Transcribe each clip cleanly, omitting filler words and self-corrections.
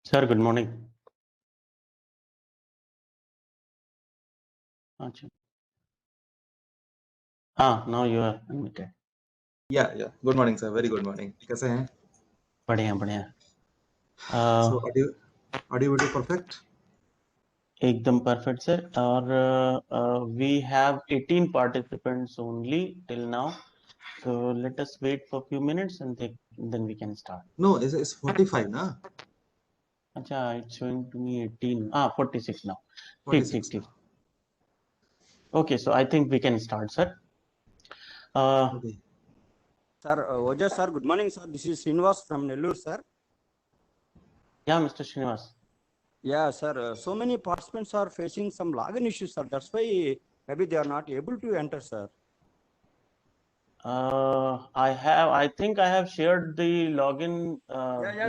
Sir, good morning. अच्छा हाँ, now you are unmuted. Yeah. Good morning, sir. Very good morning. कैसे हैं? बढ़िया बढ़िया. So audio video perfect? एकदम perfect, sir. और we have 18 participants only till now. So let us wait for a few minutes and then we can start. No, it's 45 ना? अच्छा, it's showing to me 18. 46 now. 46 ठीक. now. Okay, so I think we can start, sir. Okay. Sir, Oja sir, good morning, sir. This is Srinivas from Nellore, sir. Yeah, Mr. Srinivas. Yeah, sir. So many participants are facing some login issues, sir. That's why maybe they are not able to enter, sir. I think I have shared the login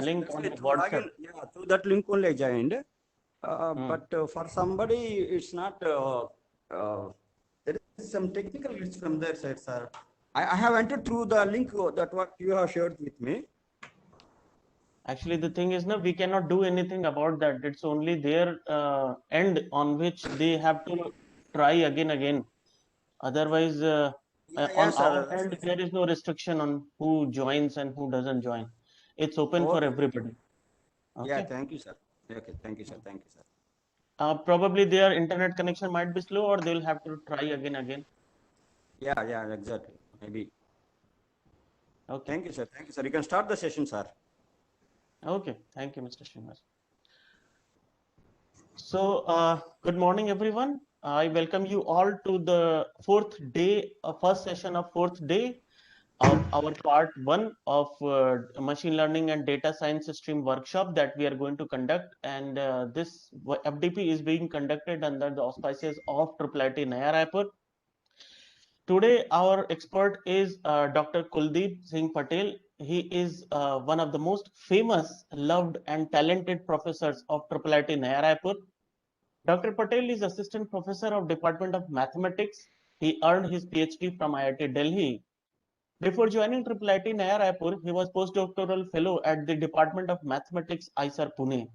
link on the WhatsApp. Through that link only I joined. But for somebody, it's not. There is some technical glitch from their side, sir. I have entered through the link that what you have shared with me. Actually, the thing is, no, we cannot do anything about that. It's only their end on which they have to try again. Otherwise, on our end, there is no restriction on who joins and who doesn't join. It's open for everybody. Okay. Yeah, thank you, sir. Okay, thank you, sir. Probably their internet connection might be slow, or they will have to try again. Yeah, exactly. Maybe. Okay. Thank you, sir. You can start the session, sir. Okay. Thank you, Mr. Srinivas. So, good morning, everyone. I welcome you all to the first session of fourth day of our part 1 of machine learning and data science stream workshop that we are going to conduct. And this FDP is being conducted under the auspices of IIIT Naya Raipur. Today, our expert is Dr. Kuldeep Singh Patel. He is one of the most famous, loved, and talented professors of IIIT Naya Raipur. Dr. Patel is Assistant Professor of Department of Mathematics. He earned his PhD from IIT Delhi. Before joining IIIT Naya Raipur, he was postdoctoral fellow at the Department of Mathematics, IISER, Pune.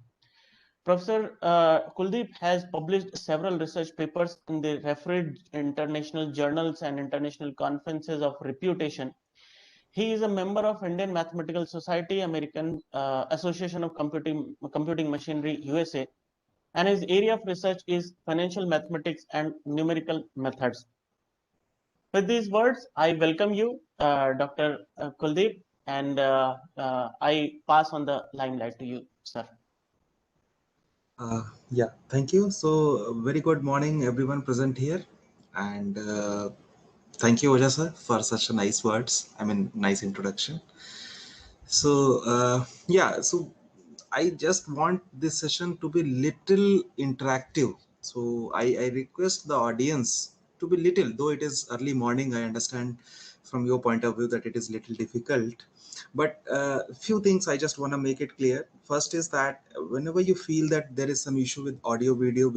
Professor Kuldeep has published several research papers in the refereed international journals and international conferences of reputation. He is a member of Indian Mathematical Society, American Association of Computing Machinery, USA, and his area of research is financial mathematics and numerical methods. With these words, I welcome you, Dr. Kuldeep, and I pass on the limelight to you, sir. Yeah, thank you. So very good morning, everyone present here, and thank you, Oja sir, for such a nice words. I mean, nice introduction. So so I just want this session to be little interactive. So I request the audience to be little, though it is early morning. I understand from your point of view that it is little difficult, but few things I just want to make it clear. First is that whenever you feel that there is some issue with audio video,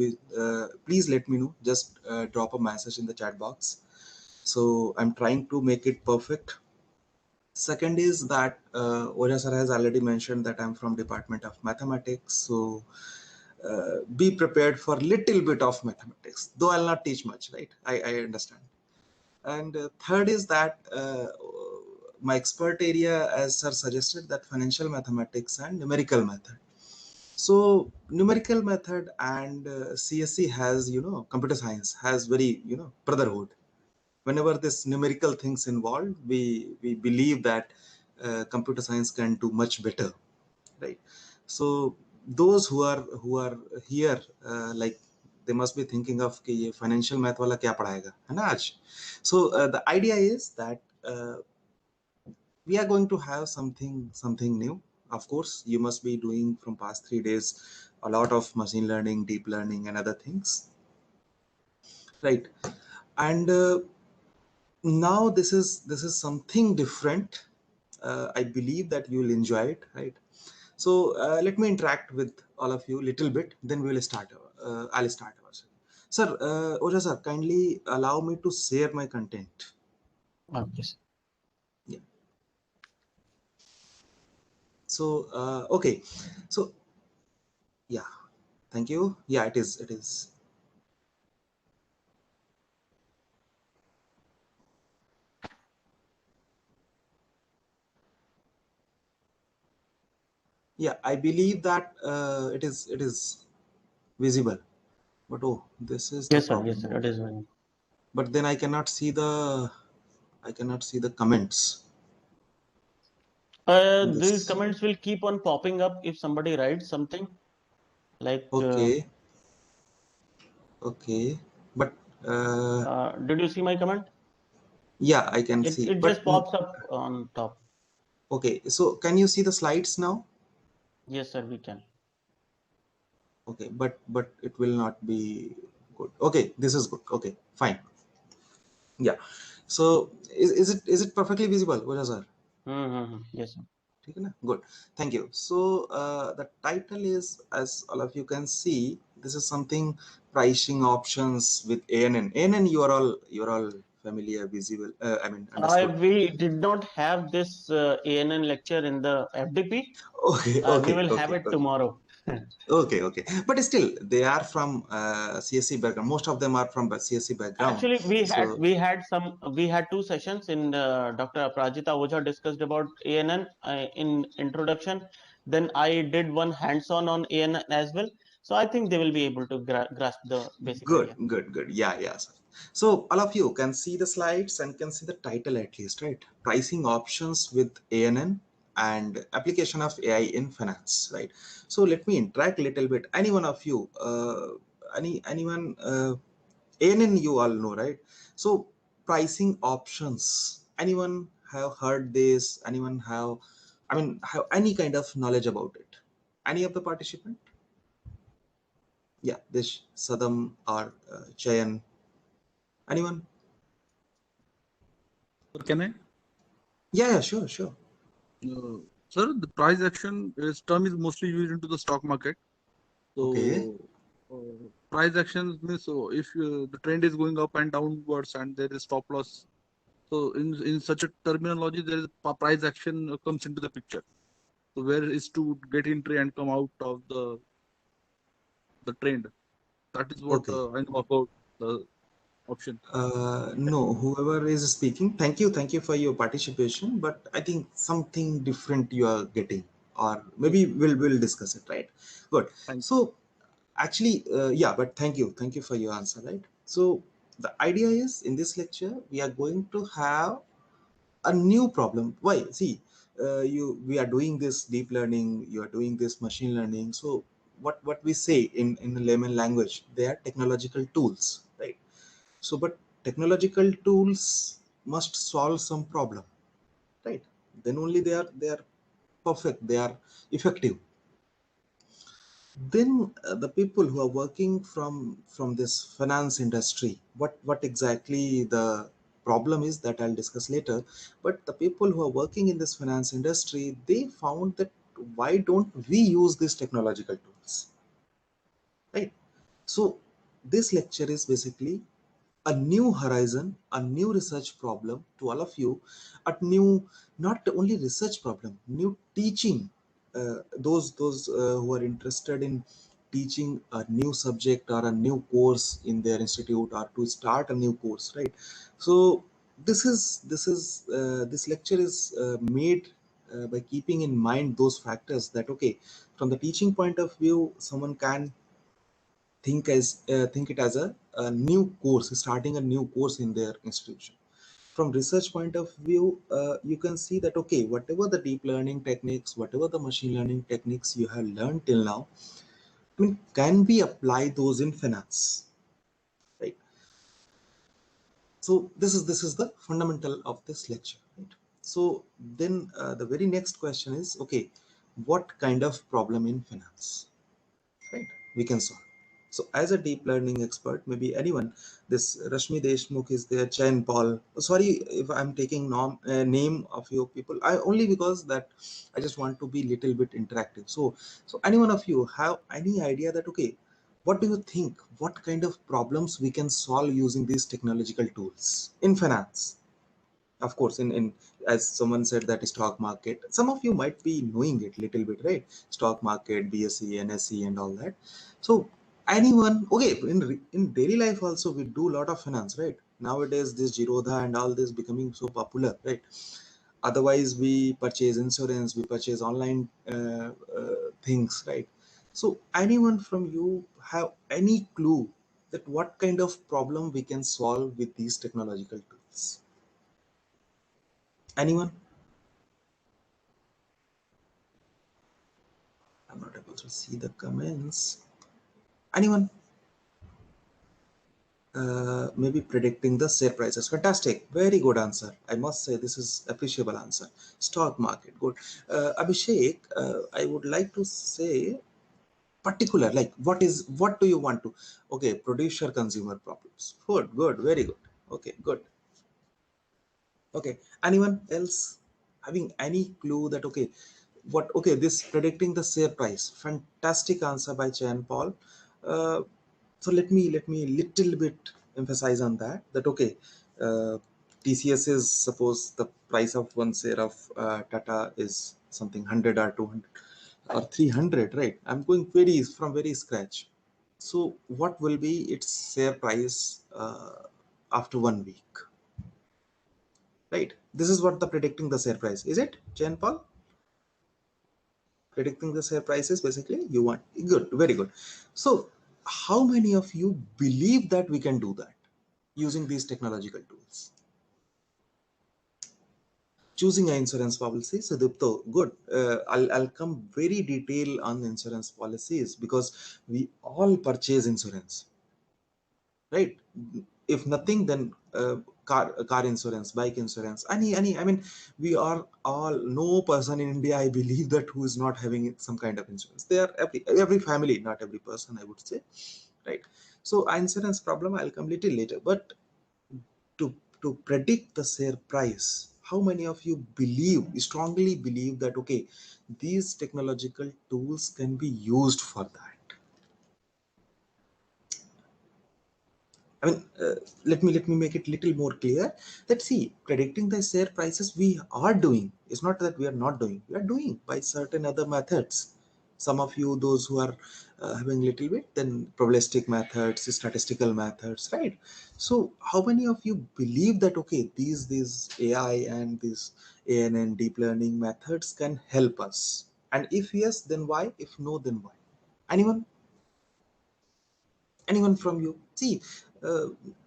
please let me know. Just drop a message in the chat box. So I'm trying to make it perfect. Second is that Oja sir has already mentioned that I'm from Department of Mathematics, so be prepared for little bit of mathematics, though I'll not teach much, right? I understand. And third is that my expert area, as sir suggested, that financial mathematics and numerical method. So numerical method and CSC has, computer science has very, brotherhood. Whenever this numerical things involved, we believe that computer science can do much better, right? So those who are here, like they must be thinking of कि ये financial math वाला क्या पढ़ाएगा, है ना आज? So the idea is that we are going to have something new. Of course, you must be doing from past 3 days a lot of machine learning, deep learning, and other things, right? And now this is something different. I believe that you will enjoy it, right? So let me interact with all of you a little bit, then we will start. I'll start our session. Sir, Oja sir, kindly allow me to share my content. Okay. Yeah. So okay, so Yeah, thank you. Yeah, it is. It is. Yeah, I believe that it is. It is visible. But oh, this is the Yes, sir. Yes, problem. sir. It is one. But then I cannot see the. I cannot see the comments in These this. comments will keep on popping up if somebody writes something like. Okay. Okay. But Did you see my comment? yeah, I can It see. it But just pops up on top. okay. So can you see the slides now? Yes, sir. We can. Okay. But it will not be good. Okay. This is good. Okay. Fine. Yeah. So is it perfectly visible? What is sir? Yes, sir. ठीक है ना? Good. Thank you. So the title is, as all of you can see, this is something pricing options with ANN. ANN, you are all familiar, visible. I mean, understood. We did not have this ANN lecture in the FDP. Okay, We okay, will have okay, it okay. tomorrow. Okay, okay. But still, they are from CSC background. Most of them are from CSC background. Actually, So, we had two sessions in Dr. Prajita Oja discussed about ANN in introduction. Then I did one hands-on on ANN as well. So I think they will be able to grasp the basic good, idea. good, good. Yeah, yeah. So all of you can see the slides and can see the title at least, right? Pricing options with ANN and application of AI in finance, right? So let me interact a little bit. Any one of you, anyone, ANN you all know, right? So pricing options. Anyone have heard this? Anyone have, I mean, have any kind of knowledge about it? Any of the participant? Yeah, this Sadam or Chayan. Anyone? Can I? Yeah, yeah, sure, sure. Sir, the price action is term is mostly used into the stock market. Okay, So, price actions means so if the trend is going up and downwards and there is stop loss. So, in such a terminology, there is price action comes into the picture. So, where is to get entry and come out of the trend. That is what okay. I know about the option. No, whoever is speaking, thank you for your participation. But I think something different you are getting, or maybe Okay, we'll discuss it, right? Good. thank So actually, yeah, but thank you for your answer, right? So the idea is in this lecture we are going to have a new problem. Why? See, we are doing this deep learning, you are doing this machine learning. So what we say in layman language, they are technological tools, right? So but technological tools must solve some problem, right? Then only they are perfect, they are effective. Then the people who are working from this finance industry, what exactly the problem is, that I'll discuss later. But the people who are working in this finance industry, they found that why don't we use these technological tools, right? So this lecture is basically a new horizon, a new research problem to all of you, a new, not only research problem, new teaching, those who are interested in teaching a new subject or a new course in their institute, or to start a new course, right? So this lecture is made by keeping in mind those factors, that okay, from the teaching point of view, someone can think it as a new course, starting a new course in their institution. From research point of view, you can see that okay, whatever the deep learning techniques, whatever the machine learning techniques you have learned till now, I mean, can we apply those in finance, right? So this is the fundamental of this lecture, right? So then the very next question is, okay, what kind of problem in finance, right, we can solve. So as a deep learning expert, maybe anyone, this Rashmi Deshmukh is there, Chen Paul, sorry if I'm taking name of your people, I only because that I just want to be little bit interactive. So any one of you have any idea that okay, what do you think, what kind of problems we can solve using these technological tools in finance? Of course, in as someone said that stock market, some of you might be knowing it little bit, right? Stock market, BSE, NSE, and all that. So anyone, okay, in daily life also we do a lot of finance, right? Nowadays this Jirodha and all this becoming so popular, right? Otherwise we purchase insurance, we purchase online things, right? So anyone from you have any clue that what kind of problem we can solve with these technological tools? Anyone? I'm not able to see the comments. Anyone? Maybe predicting the share prices. Fantastic. Very good answer. I must say this is appreciable answer. Stock market. Good. Abhishek, I would like to say particular, like what do you want to, okay, producer consumer problems. Good. Very good. Okay, good. Okay, anyone else having any clue that, okay, what, okay, this predicting the share price, fantastic answer by Chan Paul. So let me little bit emphasize on that, okay, TCS is, suppose the price of one share of Tata is something 100 or 200 or 300, right? I'm going very scratch. So what will be its share price after 1 week? Right, this is what the predicting the share price, is it, Jan Paul? Predicting the share prices, basically you want, good, very good. So how many of you believe that we can do that using these technological tools? Choosing an insurance policy, so good. I'll come very detail on insurance policies, because we all purchase insurance, right? If nothing, then car insurance, bike insurance, any, I mean, we are all, no person in India, I believe, that who is not having some kind of insurance. They are every family, not every person, I would say, right? So insurance problem I'll come little later, but to predict the share price, how many of you strongly believe that, okay, these technological tools can be used for that? I mean, let me make it little more clear. That, see, predicting the share prices we are doing. It's not that we are not doing. We are doing by certain other methods. Some of you, those who are having little bit, then probabilistic methods, statistical methods, right? So, how many of you believe that, okay, these AI and these ANN deep learning methods can help us? And if yes, then why? If no, then why? Anyone? Anyone from you? See,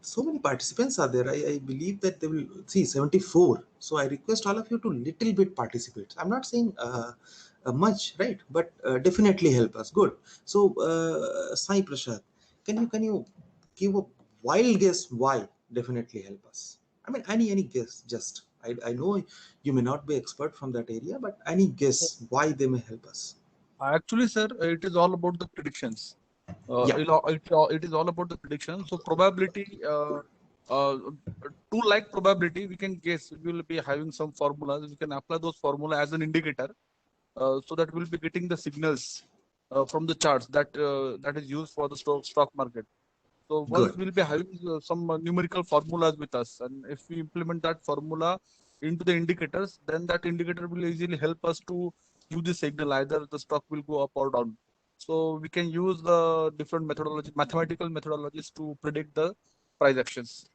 so many participants are there. I believe that they will see 74. So I request all of you to little bit participate. I'm not saying much, right? But definitely help us. Good. So Sai Prashad, can you give a wild guess why definitely help us? I mean, any guess, just I know you may not be expert from that area, but any guess why they may help us? Actually, sir, it is all about the predictions. Yeah, It is all about the prediction. So probability, uh, to like probability, we can guess. We will be having some formulas. We can apply those formula as an indicator, so that we'll be getting the signals from the charts that is used for the stock market. So once good. we'll be having some numerical formulas with us, and if we implement that formula into the indicators, then that indicator will easily help us to give the signal either the stock will go up or down. So we can use the different mathematical methodologies to predict the price actions.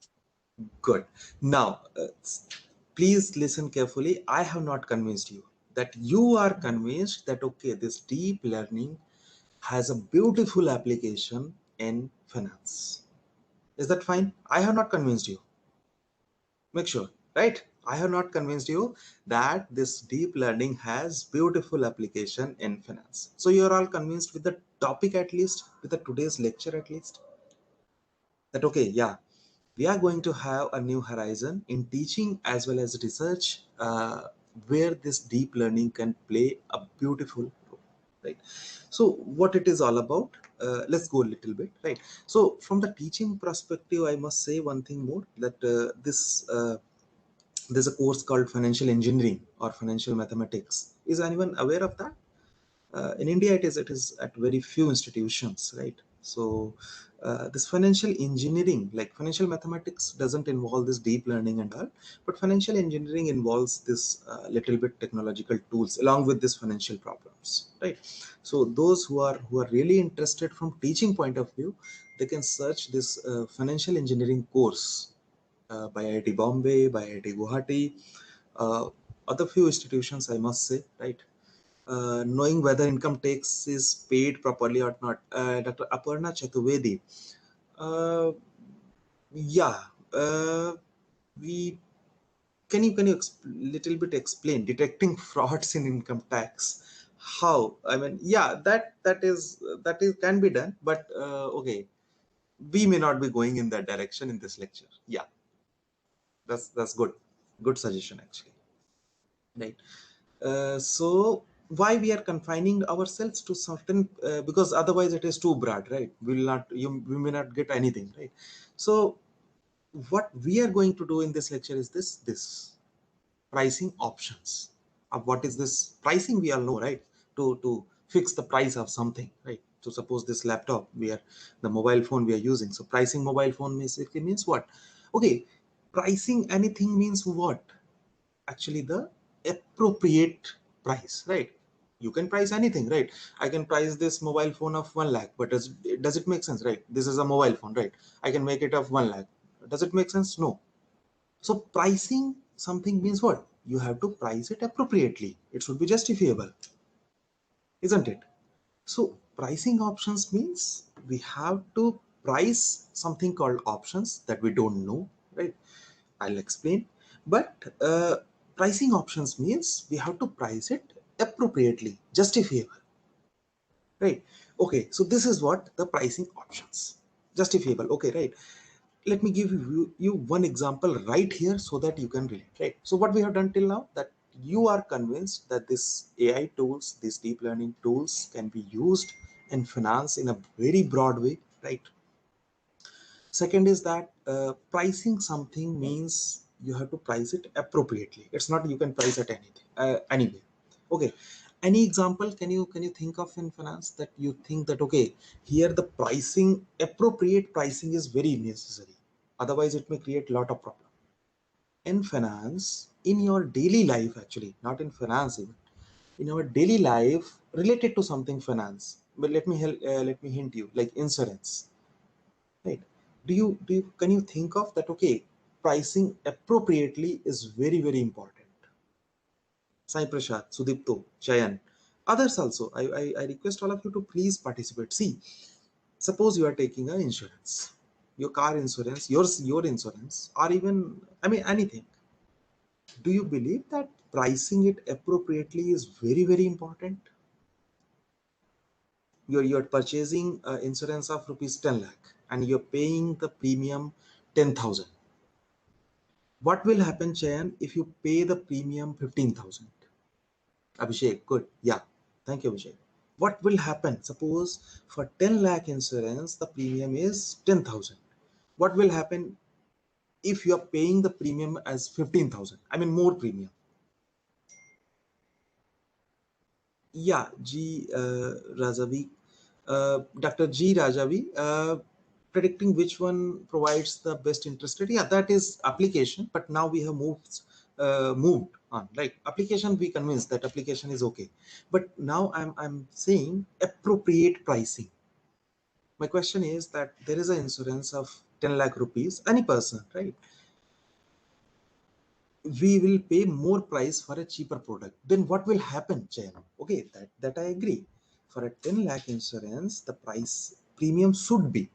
Good. Now, please listen carefully. I have not convinced you. That you are convinced that, okay, this deep learning has a beautiful application in finance. Is that fine? I have not convinced you. Make sure, right? I have not convinced you that this deep learning has beautiful application in finance. So you are all convinced with the topic, at least with the today's lecture, at least, that, okay, yeah, we are going to have a new horizon in teaching as well as research, where this deep learning can play a beautiful role, right? So what it is all about, let's go a little bit, right? So from the teaching perspective, I must say one thing more, that there's a course called financial engineering or financial mathematics. Is anyone aware of that? In India, it is at very few institutions, right? So this financial engineering, like financial mathematics doesn't involve this deep learning and all, but financial engineering involves this little bit technological tools along with this financial problems, right? So those who are really interested from teaching point of view, they can search this financial engineering course by IIT Bombay, by IIT Guwahati, other few institutions, I must say, right? Knowing whether income tax is paid properly or not. Dr. Aparna Chaturvedi, uh, yeah, we can you little bit explain detecting frauds in income tax? How? I mean, yeah, that is can be done, but okay, we may not be going in that direction in this lecture. Yeah, that's good suggestion actually, right? So why we are confining ourselves to certain because otherwise it is too broad, right? We may not get anything, right? So what we are going to do in this lecture is this pricing options. What is this pricing? We all know, right? To fix the price of something, right? So suppose this laptop, the mobile phone we are using, so pricing mobile phone basically means what? Okay, pricing anything means what? Actually the appropriate price, right? You can price anything, right? I can price this mobile phone of 1 lakh, but does it make sense, right? This is a mobile phone, right? I can make it of 1 lakh. Does it make sense? No. So pricing something means what? You have to price it appropriately. It should be justifiable, isn't it? So pricing options means we have to price something called options that we don't know, right? I'll explain. But pricing options means we have to price it appropriately, justifiable, right? Okay, so this is what the pricing options, justifiable. Okay, right. Let me give you one example right here so that you can relate, right? So what we have done till now, that you are convinced that this AI tools, these deep learning tools can be used in finance in a very broad way, right? Second is that pricing something means you have to price it appropriately. It's not you can price at anything, anyway. Okay. Any example can you think of in finance that you think that okay, here the pricing, appropriate pricing is very necessary. Otherwise, it may create a lot of problem in finance, in your daily life actually, not in finance even, in our daily life related to something finance. But let me hint you, like insurance, right? Do you can you think of that? Okay, pricing appropriately is very very important. Sai Prashad, Sudipto, Chayan, others also, I request all of you to please participate. See, suppose you are taking an insurance, your car insurance, your insurance, or even, I mean, anything. Do you believe that pricing it appropriately is very very important? You're purchasing insurance of rupees 10 lakh and you're paying the premium 10,000. What will happen, Chayan, if you pay the premium 15,000? Abhishek, good. Yeah. Thank you, Abhishek. What will happen? Suppose for 10 lakh insurance, the premium is 10,000. What will happen if you are paying the premium as 15,000? I mean, more premium. Yeah, Rajavi, Dr. G. Rajavi, predicting which one provides the best interest rate. Yeah, that is application, but now we have moved on. Like application, we convinced that application is okay, but now I'm saying appropriate pricing. My question is that there is an insurance of 10 lakh rupees, any person, right? We will pay more price for a cheaper product. Then what will happen, Chayan? Okay, that I agree. For a 10 lakh insurance, the price premium should be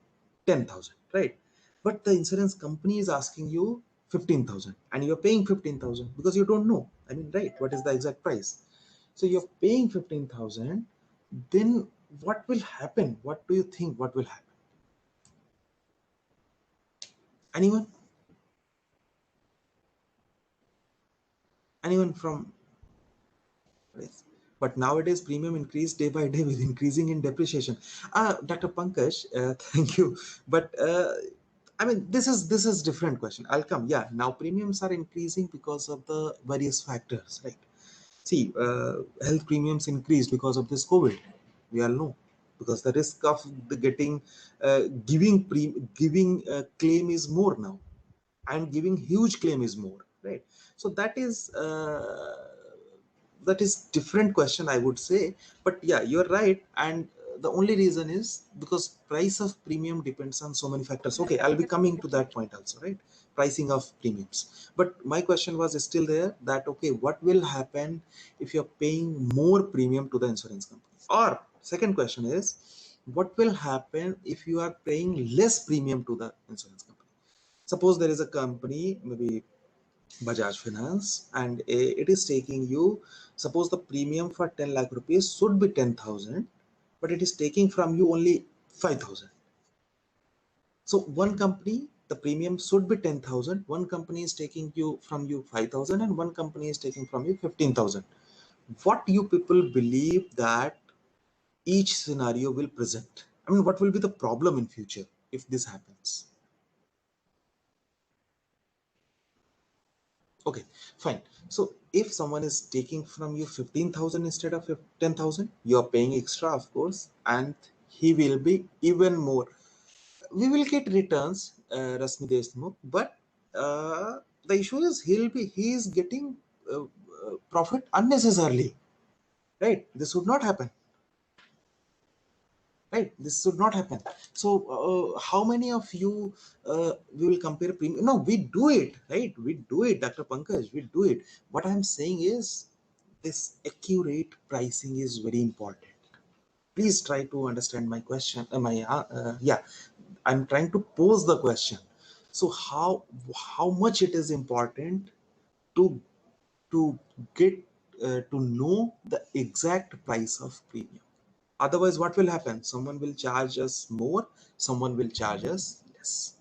10,000, right? But the insurance company is asking you 15,000 and you're paying 15,000 because you don't know, I mean, right, what is the exact price. So you're paying 15,000. Then what will happen? What do you think? What will happen? Anyone? Anyone from? Yes. But nowadays, premium increase day by day with increasing in depreciation. Dr. Pankaj, thank you. But I mean, this is different question. I'll come. Yeah, now premiums are increasing because of the various factors, right? See, health premiums increased because of this COVID. We all know. because the risk of the giving claim is more now, and giving huge claim is more, right? So that is different question, I would say. But yeah, you're right. And the only reason is because price of premium depends on so many factors. Okay, I'll be coming to that point also, right? Pricing of premiums. But my question was still there, that okay, what will happen if you're paying more premium to the insurance company? Or second question is, what will happen if you are paying less premium to the insurance company? Suppose there is a company, maybe Bajaj Finance, and it is taking you, suppose the premium for 10 lakh rupees should be 10,000, but it is taking from you only 5,000. So one company, the premium should be 10,000. One company is taking from you 5,000, and one company is taking from you 15,000. What you people believe that each scenario will present? I mean, what will be the problem in future if this happens? Okay, fine. So if someone is taking from you 15,000 instead of 10,000, you are paying extra, of course, and he will be even more. We will get returns, Rasmi Deshmukh, but the issue is he is getting profit unnecessarily, right? This would not happen. Right, this should not happen. So how many of you we will compare premium? No, we do it, right? We do it, Dr. Pankaj, we do it. What I'm saying is, this accurate pricing is very important. Please try to understand my question. Yeah, I'm trying to pose the question. So how much it is important to get to know the exact price of premium? Otherwise, what will happen? Someone will charge us more, someone will charge us less.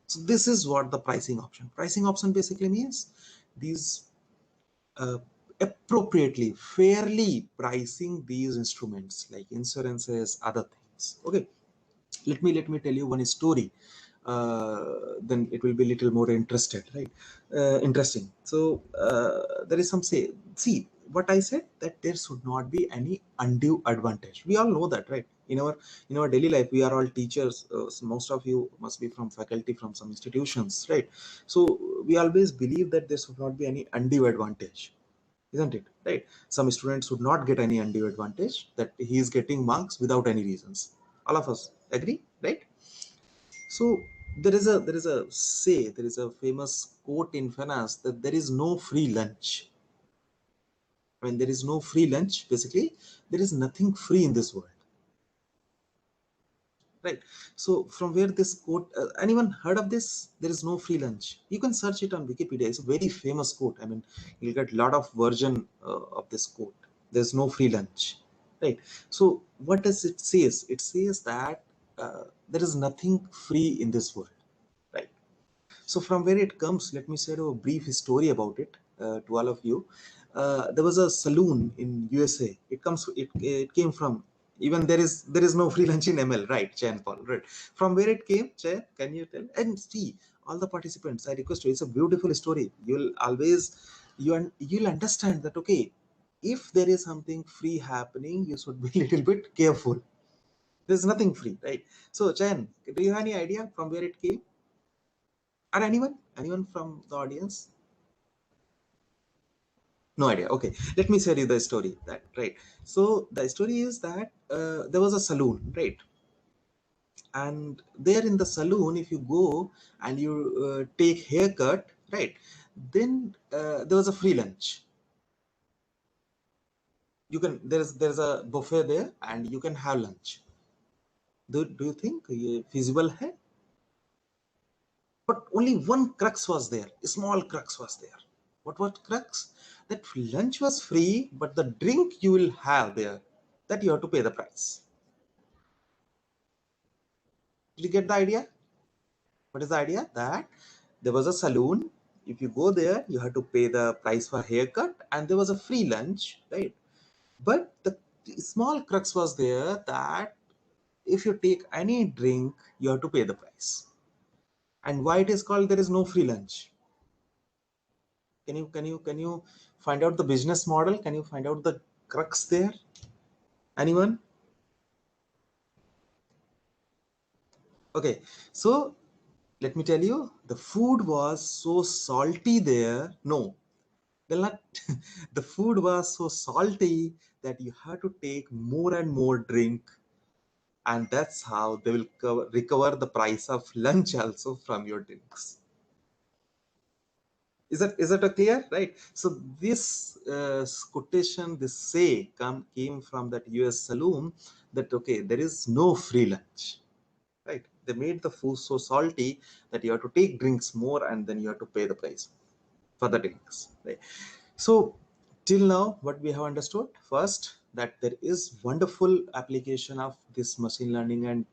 So this is what the pricing option. Pricing option basically means these uh, appropriately, fairly pricing these instruments like insurances, other things. Okay, let me tell you one story. Then it will be a little more interesting. So there is some say. See what I said, that there should not be any undue advantage. We all know that, right? In our daily life, we are all teachers. So most of you must be from faculty from some institutions, right? So we always believe that there should not be any undue advantage, isn't it? Right? Some students would not get any undue advantage, that he is getting marks without any reasons. All of us agree, right? So there is a famous quote in finance, that there is no free lunch. I mean, there is no free lunch. Basically, there is nothing free in this world, right? So from where this quote, anyone heard of this? There is no free lunch. You can search it on Wikipedia. It's a very famous quote. I mean, you'll get a lot of version of this quote. There's no free lunch, right? So what does it says? It says that there is nothing free in this world, right? So from where it comes, let me share a brief story about it to all of you. There was a saloon in USA. It came from, even there is no free lunch in ML, right? Chan Paul, right? From where it came, Chan, can you tell? And see, all the participants, I request you. It's a beautiful story. You'll understand that, okay, if there is something free happening, you should be a little bit careful. There's nothing free, right? So Chan, do you have any idea from where it came? Or anyone from the audience? No idea. Okay, let me share you the story. That, right? So the story is that there was a saloon, right? And there in the saloon, if you go and you take haircut, right, then there was a free lunch. You can, there's a buffet there, and you can have lunch. Do you think feasible hai? But only one crux was there. A small crux was there. What crux? That lunch was free, but the drink you will have there, that you have to pay the price. Did you get the idea? What is the idea? That there was a saloon. If you go there, you have to pay the price for haircut, and there was a free lunch, right? But the small crux was there, that if you take any drink, you have to pay the price. And why it is called there is no free lunch? Can you find out the business model? Can you find out the business model? Can you find out the business model? Can you find out the business model? Can you find out the business model? Can you find out the business model? Can you find out the business model? Can you find out the business model? Can you find out the business model? Can you find out the business model? Can you find out the business model? Can you find out the business model? Can you find out the business model? Anyone? Okay, so let me tell you, the food was so salty there. No, well, not the food was so salty that you had to take more and more drink, and that's how they will recover the price of lunch also from your drinks. Is that a clear, right? So this quotation, this say came from that US saloon, that okay, there is no free lunch, right? They made the food so salty that you have to take drinks more, and then you have to pay the price for the drinks, right? So till now what we have understood, first, that there is wonderful application of this machine learning and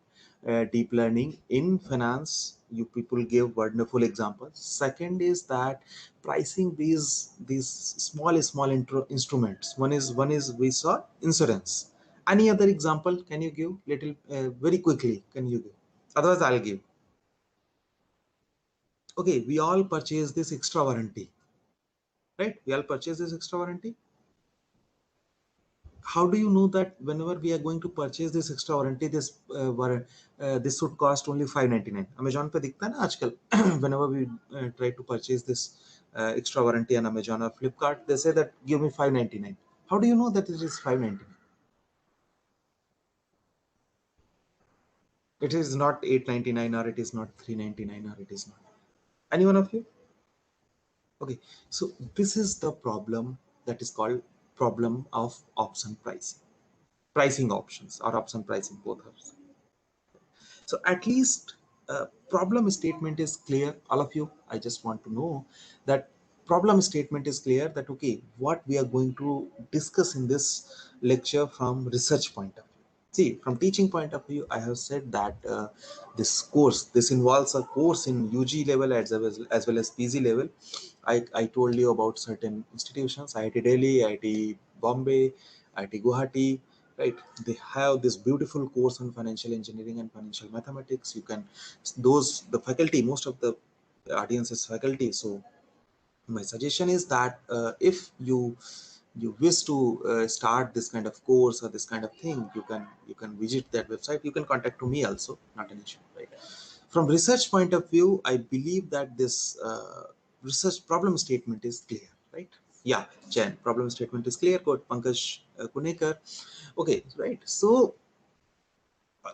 deep learning in finance. You people gave wonderful examples. Second is that pricing these small instruments. One is we saw insurance. Any other example can you give, little very quickly, can you give? Otherwise I'll give. Okay, we all purchase this extra warranty, right? We all purchase this extra warranty. How do you know that whenever we are going to purchase this extra warranty, this should cost only 599? Amazon पे दिखता है ना आजकल whenever we try to purchase this extra warranty on Amazon or Flipkart, they say that give me 599. How do you know that it is 599? It is not 899, or it is not 399, or it is not. Any one of you? Okay, so this is the problem that is called problem of option pricing options, or option pricing, both are. So at least problem statement is clear, all of you. I just want to know that problem statement is clear, that okay, what we are going to discuss in this lecture from research point of view. See, from teaching point of view, I have said that this involves a course in UG level as well as PG level. I told you about certain institutions, IIT Delhi, IIT Bombay, IIT Guwahati, right? They have this beautiful course on financial engineering and financial mathematics. You can, the faculty, most of the audience is faculty. So my suggestion is that if you wish to start this kind of course or this kind of thing, you can visit that website. You can contact to me also, not an issue, right? From research point of view, I believe that this research problem statement is clear, right? Yeah, Jen, problem statement is clear. Quote Pankaj Kunekar. Okay, right. So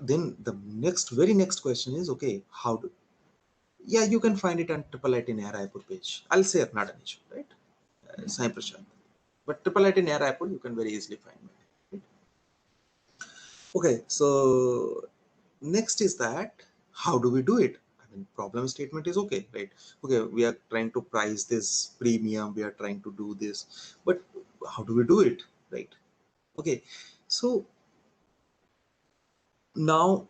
then the very next question is, okay, how do, yeah, you can find it on Triple IT in Raipur page. I'll say it, not an issue, right? Sai Prashant. But Triple IT in Raipur, you can very easily find it. Right? Okay, so next is that how do we do it? I mean, problem statement is okay, right? Okay, we are trying to price this premium, we are trying to do this, but how do we do it, right? Okay, so now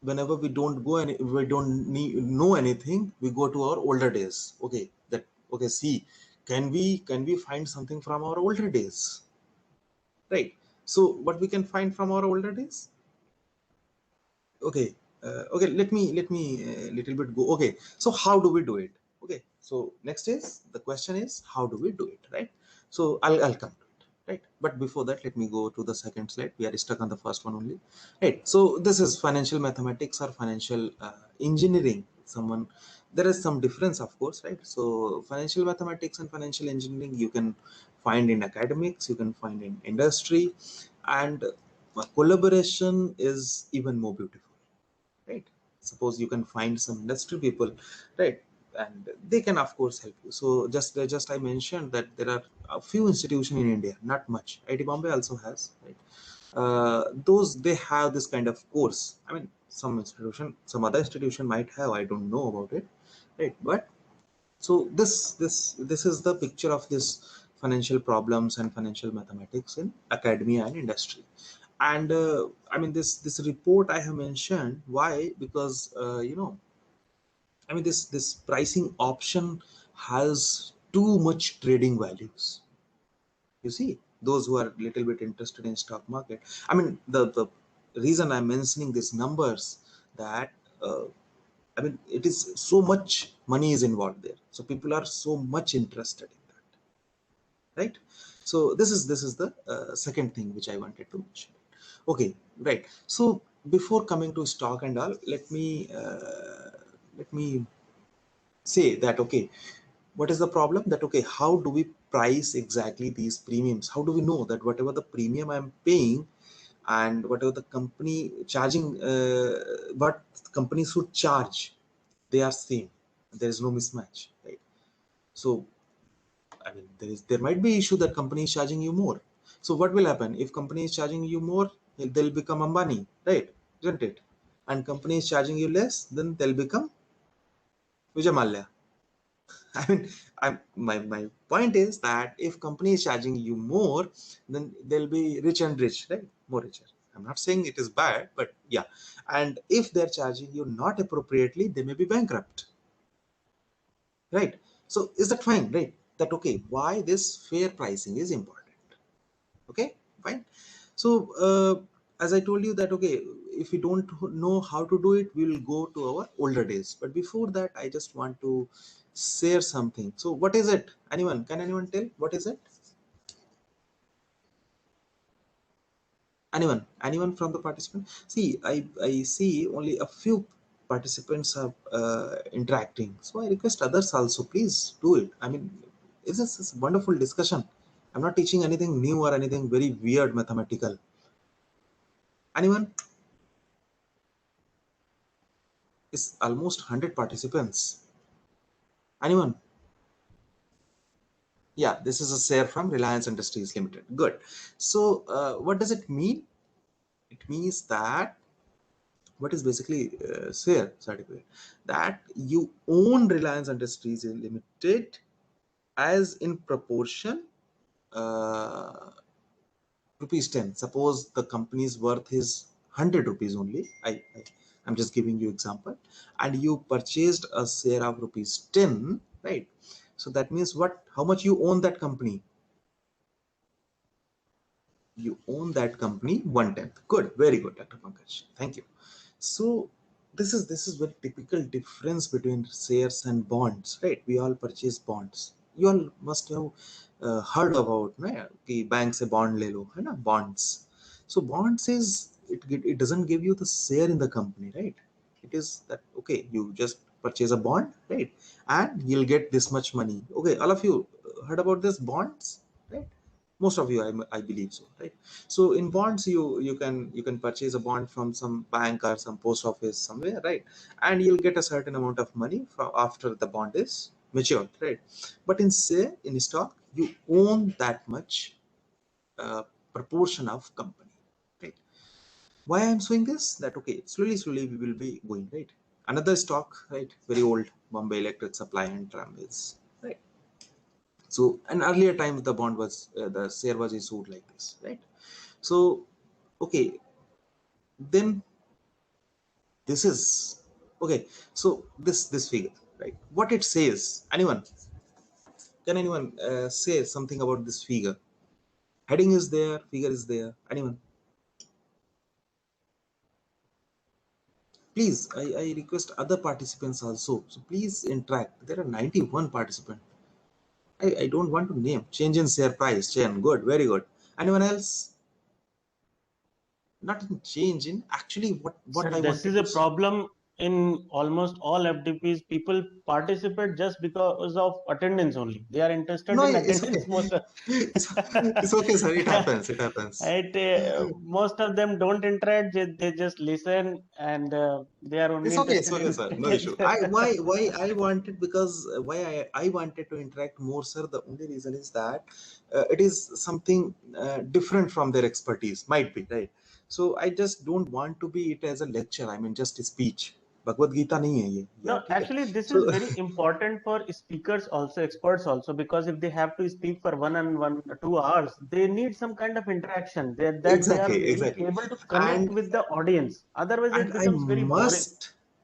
whenever we don't need know anything, we go to our older days. Okay, see, can we find something from our older days, right? So what we can find from our older days? Okay, okay, let me little bit go. Okay, so how do we do it? Okay, so next is the question is, how do we do it, right? So I'll come to it, right? But before that, let me go to the second slide. We are stuck on the first one only, right? So this is financial mathematics or financial engineering. There is some difference, of course, right? So financial mathematics and financial engineering you can find in academics, you can find in industry, and collaboration is even more beautiful, right? Suppose you can find some industry people, right? And they can of course help you. So just I mentioned that there are a few institutions in India, not much. IT Bombay also has, right? Those, they have this kind of course. I mean, some other institution might have, I don't know about it, right? But so this is the picture of this financial problems and financial mathematics in academia and industry. And I mean, this report I have mentioned, why? Because I mean, this pricing option has too much trading values. You see, those who are little bit interested in stock market, I mean, the reason I'm mentioning these numbers, that I mean, it is so much money is involved there, so people are so much interested in that, right? So this is the second thing which I wanted to mention. Okay, right. So before coming to stock and all, let me say that, okay, what is the problem? That, okay, how do we price exactly these premiums? How do we know that whatever the premium I'm paying and whatever the company charging, what companies should charge, they are same, there is no mismatch, right? So I mean, there might be issue that company is charging you more. So what will happen if company is charging you more? They'll become Ambani, right? Isn't it? And company is charging you less, then they'll become Vijay Mallya. I mean, my point is that if company is charging you more, then they'll be rich and rich, right? More richer. I'm not saying it is bad, but yeah. And if they're charging you not appropriately, they may be bankrupt, right? So is that fine, right? That, okay, why this fair pricing is important? Okay, fine. So as I told you that, okay, if we don't know how to do it, we will go to our older days. But before that, I just want to share something. So what is it? Anyone, can anyone tell what is it? Anyone from the participant? See, I see only a few participants are interacting, so I request others also, please do it. I mean, this a wonderful discussion. I'm not teaching anything new or anything very weird mathematical. Anyone? Is almost 100 participants. Anyone? Yeah, this is a share from Reliance Industries Limited. Good. So what does it mean? It means that, what is basically share certificate? That you own Reliance Industries Limited as in proportion uh, rupees 10. Suppose the company's worth is 100 rupees only. I'm just giving you example. And you purchased a share of rupees 10, right? So that means what? How much you own that company? You own that company 1/10. Good, very good, Dr. Pankaj. Thank you. So this is very typical difference between shares and bonds, right? We all purchase bonds. You all must have heard about, right? कि bank से bond ले लो, है ना? Bonds. So bonds is, it doesn't give you the share in the company, right? It is that, okay, you just purchase a bond, right? And you'll get this much money. Okay, all of you heard about this bonds, right? Most of you, I believe so, right? So in bonds, you can purchase a bond from some bank or some post office somewhere, right? And you'll get a certain amount of money from after the bond is matured, right? But in stock, you own that much proportion of company, right? Why I'm showing this? That, okay, slowly we will be going, right? Another stock, right? Very old, Bombay Electric Supply and Tramways, right? So an earlier time, the bond was the share was issued like this, right? So okay, then this is okay. So this figure, right? What it says? Anyone? Can anyone say something about this figure? Heading is there, figure is there. Anyone? Please, I request other participants also. So please interact. There are 91 participants. I don't want to name. Change in share price. Change. Good. Very good. Anyone else? Not in change in. Actually, what Sir, I this wanted is a to. problem in almost all FDPs. People participate just because of attendance only. They are interested No, in it's okay. attendance most of It's okay, sir. It happens. It happens. it, most of them don't interact. They just listen and they are only It's interested okay, in sir. No issue. attendance. Why I wanted, because why I wanted to interact more, sir. The only reason is that it is something different from their expertise. Might be right. So I just don't want to be it as a lecture. I mean, just a speech. Bhagavad Gita नहीं है ये No, यार, ठीक है? actually, this So is very important for speakers also, experts also, because if they have to speak for 1 and 2 hours, they need some kind of interaction. That they are very exactly, able to connect and with the audience. Otherwise, it and becomes very boring.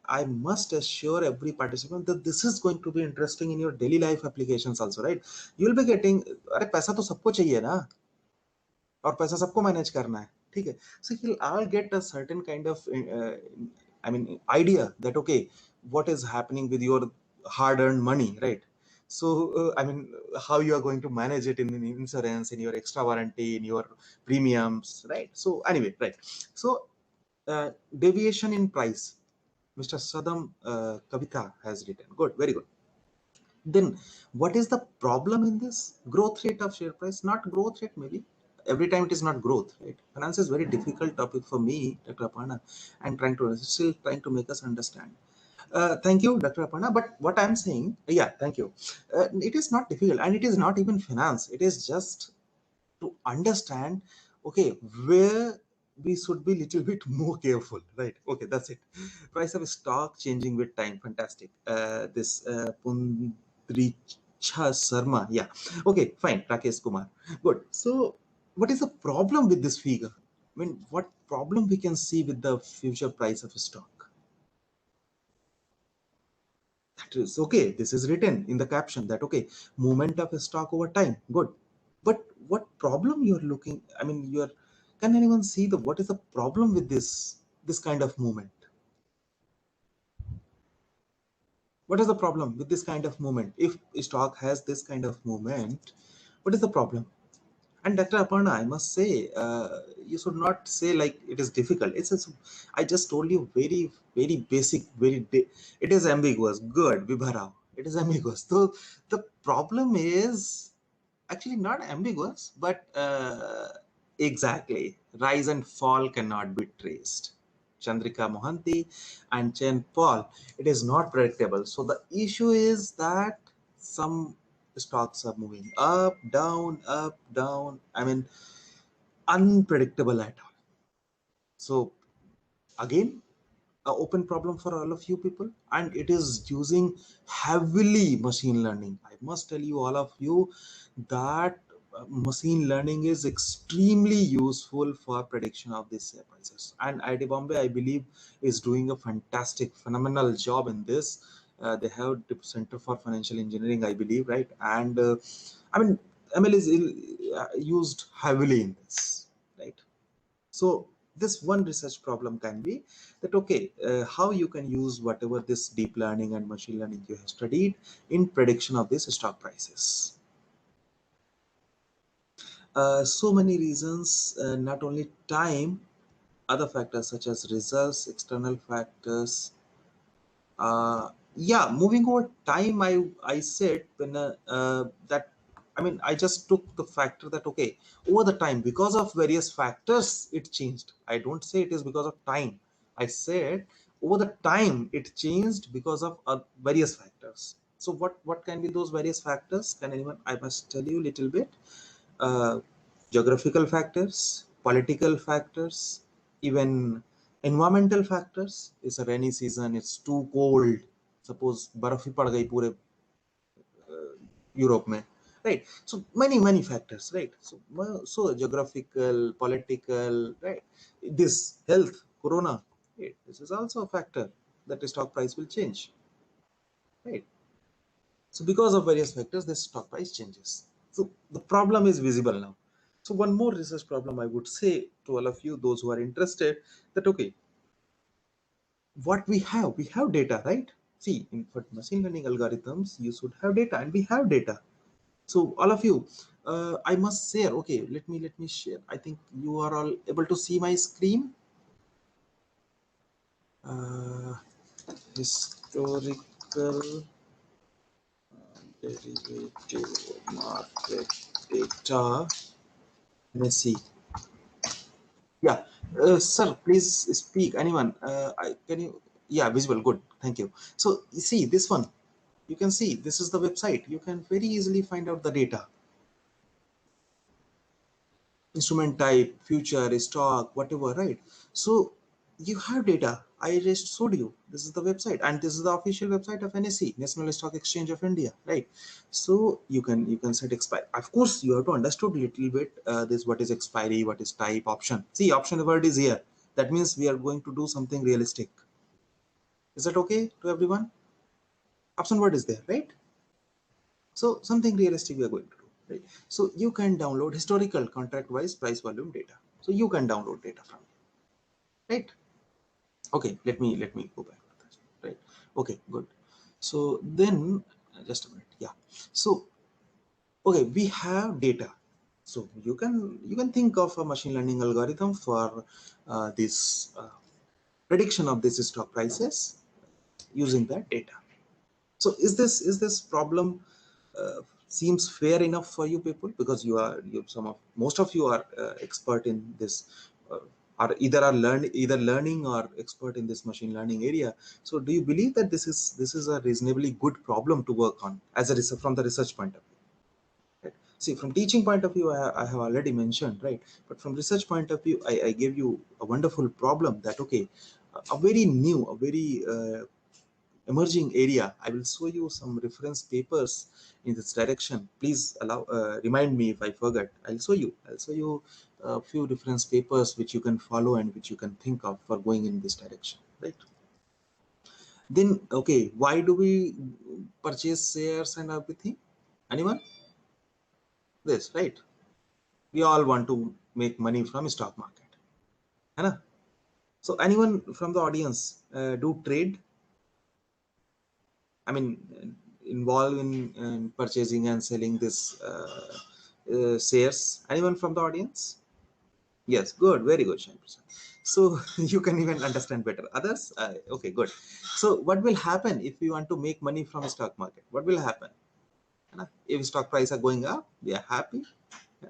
I must assure every participant that this is going to be interesting in your daily life applications also, right? You'll be getting, अरे पैसा तो सबको चाहिए ना, और पैसा सबको manage करना है, ठीक है? So you'll all get a certain kind of I mean idea that, okay, what is happening with your hard earned money, right? So I mean, how you are going to manage it in insurance, in your extra warranty, in your premiums, right? So anyway, right? So deviation in price. Mr. Sadam Kavita has written. Good, very good. Then what is the problem in this? Growth rate of share price, not growth rate, maybe every time it is not growth, right? Finance is very difficult topic for me, Dr. Aparna, and still trying to make us understand. Thank you, Dr. Aparna. But what I'm saying, yeah, thank you. It is not difficult, and it is not even finance. It is just to understand, okay, where we should be little bit more careful, right? Okay, that's it. Price of stock changing with time. Fantastic. This Pundricha Sharma, yeah, okay, fine. Rakesh Kumar, good. So what is the problem with this figure? I mean, what problem we can see with the future price of stock? That is okay. This is written in the caption that, okay, movement of stock over time. Good. But what problem you're looking? I mean, can anyone see what is the problem with this kind of movement? What is the problem with this kind of movement? If stock has this kind of movement, what is the problem? And Dr. Aparna, I must say, you should not say like it is difficult. I just told you very, very basic, it is ambiguous. Good, Vibharao. It is ambiguous. So the problem is actually not ambiguous, but exactly, rise and fall cannot be traced. Chandrika Mohanty and Chen Paul, it is not predictable. So the issue is that some stocks are moving up, down, up, down. I mean, unpredictable at all. So again, a open problem for all of you people, and it is using heavily machine learning. I must tell you, all of you, that machine learning is extremely useful for prediction of these share prices, and IIT Bombay, I believe, is doing a fantastic, phenomenal job in this. They have the Center for Financial Engineering, I believe, right? And I mean, ML is used heavily in this, right? So this one research problem can be that, okay, how you can use whatever this deep learning and machine learning you have studied in prediction of these stock prices. So many reasons, not only time, other factors such as results, external factors. Yeah, moving over time, I said when that, I mean, I just took the factor that, okay, over the time, because of various factors it changed. I don't say it is because of time. I said over the time it changed because of various factors. So what can be those various factors? Can anyone? I must tell you a little bit. uh, Geographical factors, political factors, even environmental factors. It's a rainy season, it's too cold. Suppose बर्फ ही पड़ गई पूरे Europe में, right? So many factors, right? So geographical, political, right? This health, corona, right? This is also a factor that the stock price will change, right? So because of various factors, the stock price changes. So the problem is visible now. So one more research problem I would say to all of you, those who are interested, that, okay, what we have data, right? See, for machine learning algorithms, you should have data, and we have data. So all of you, I must share. Okay, let me share. I think you are all able to see my screen. Historical derivative market data. Let's see. Yeah, sir, please speak. Anyone? Can you? Yeah, visible. Good. Thank you. So you see this one. You can see this is the website. You can very easily find out the data. Instrument type, future, stock, whatever, right? So you have data. I just showed you. This is the website, and this is the official website of NSE, National Stock Exchange of India, right? So you can set expiry. Of course, you have to understood a little bit this, what is expiry, what is type, option. See, option, the word is here. That means we are going to do something realistic. Is that okay to everyone? Option word is there, right? So something realistic we are going to do, right? So you can download historical contract wise price volume data. So you can download data from here, right? Okay, let me go back to this, right? Okay, good. So then just a minute, yeah. So okay, we have data. So you can think of a machine learning algorithm for this. prediction of these stock prices using that data. So is this problem seems fair enough for you people, because most of you are expert in this, or either learning or expert in this machine learning area. So do you believe that this is a reasonably good problem to work on as a research, from the research point of view? Right. See, from teaching point of view, I have already mentioned, right? But from research point of view, I gave you a wonderful problem that, okay, a very new, a very emerging area. I will show you some reference papers in this direction. Please remind me if I forget. I'll show you a few reference papers which you can follow and which you can think of for going in this direction, right? Then, okay, why do we purchase shares and everything? Anyone? This, right? We all want to make money from stock market, है ना? So anyone from the audience do trade? I mean, involved in purchasing and selling this shares? Anyone from the audience? Yes, good, very good, Shine Prasad. So you can even understand better. Others, okay, good. So what will happen if we want to make money from stock market? What will happen? If stock price are going up, we are happy,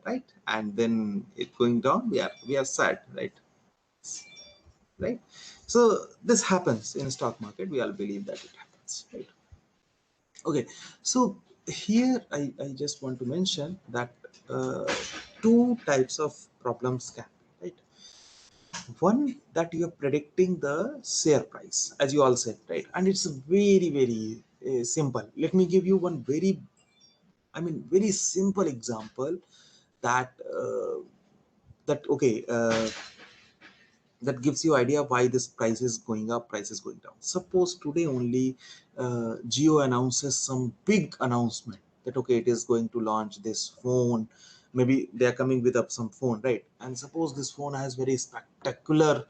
right? And then it going down, we are sad, right? Right. So this happens in stock market. We all believe that it happens, right? Okay, so here I just want to mention that two types of problems can be, right? One, that you are predicting the share price, as you all said, right? And it's very, very simple. Let me give you one very simple example that okay, that gives you idea why this price is going up, price is going down. Suppose today only Jio announces some big announcement that, okay, it is going to launch this phone. Maybe they are coming with up some phone, right? And suppose this phone has very spectacular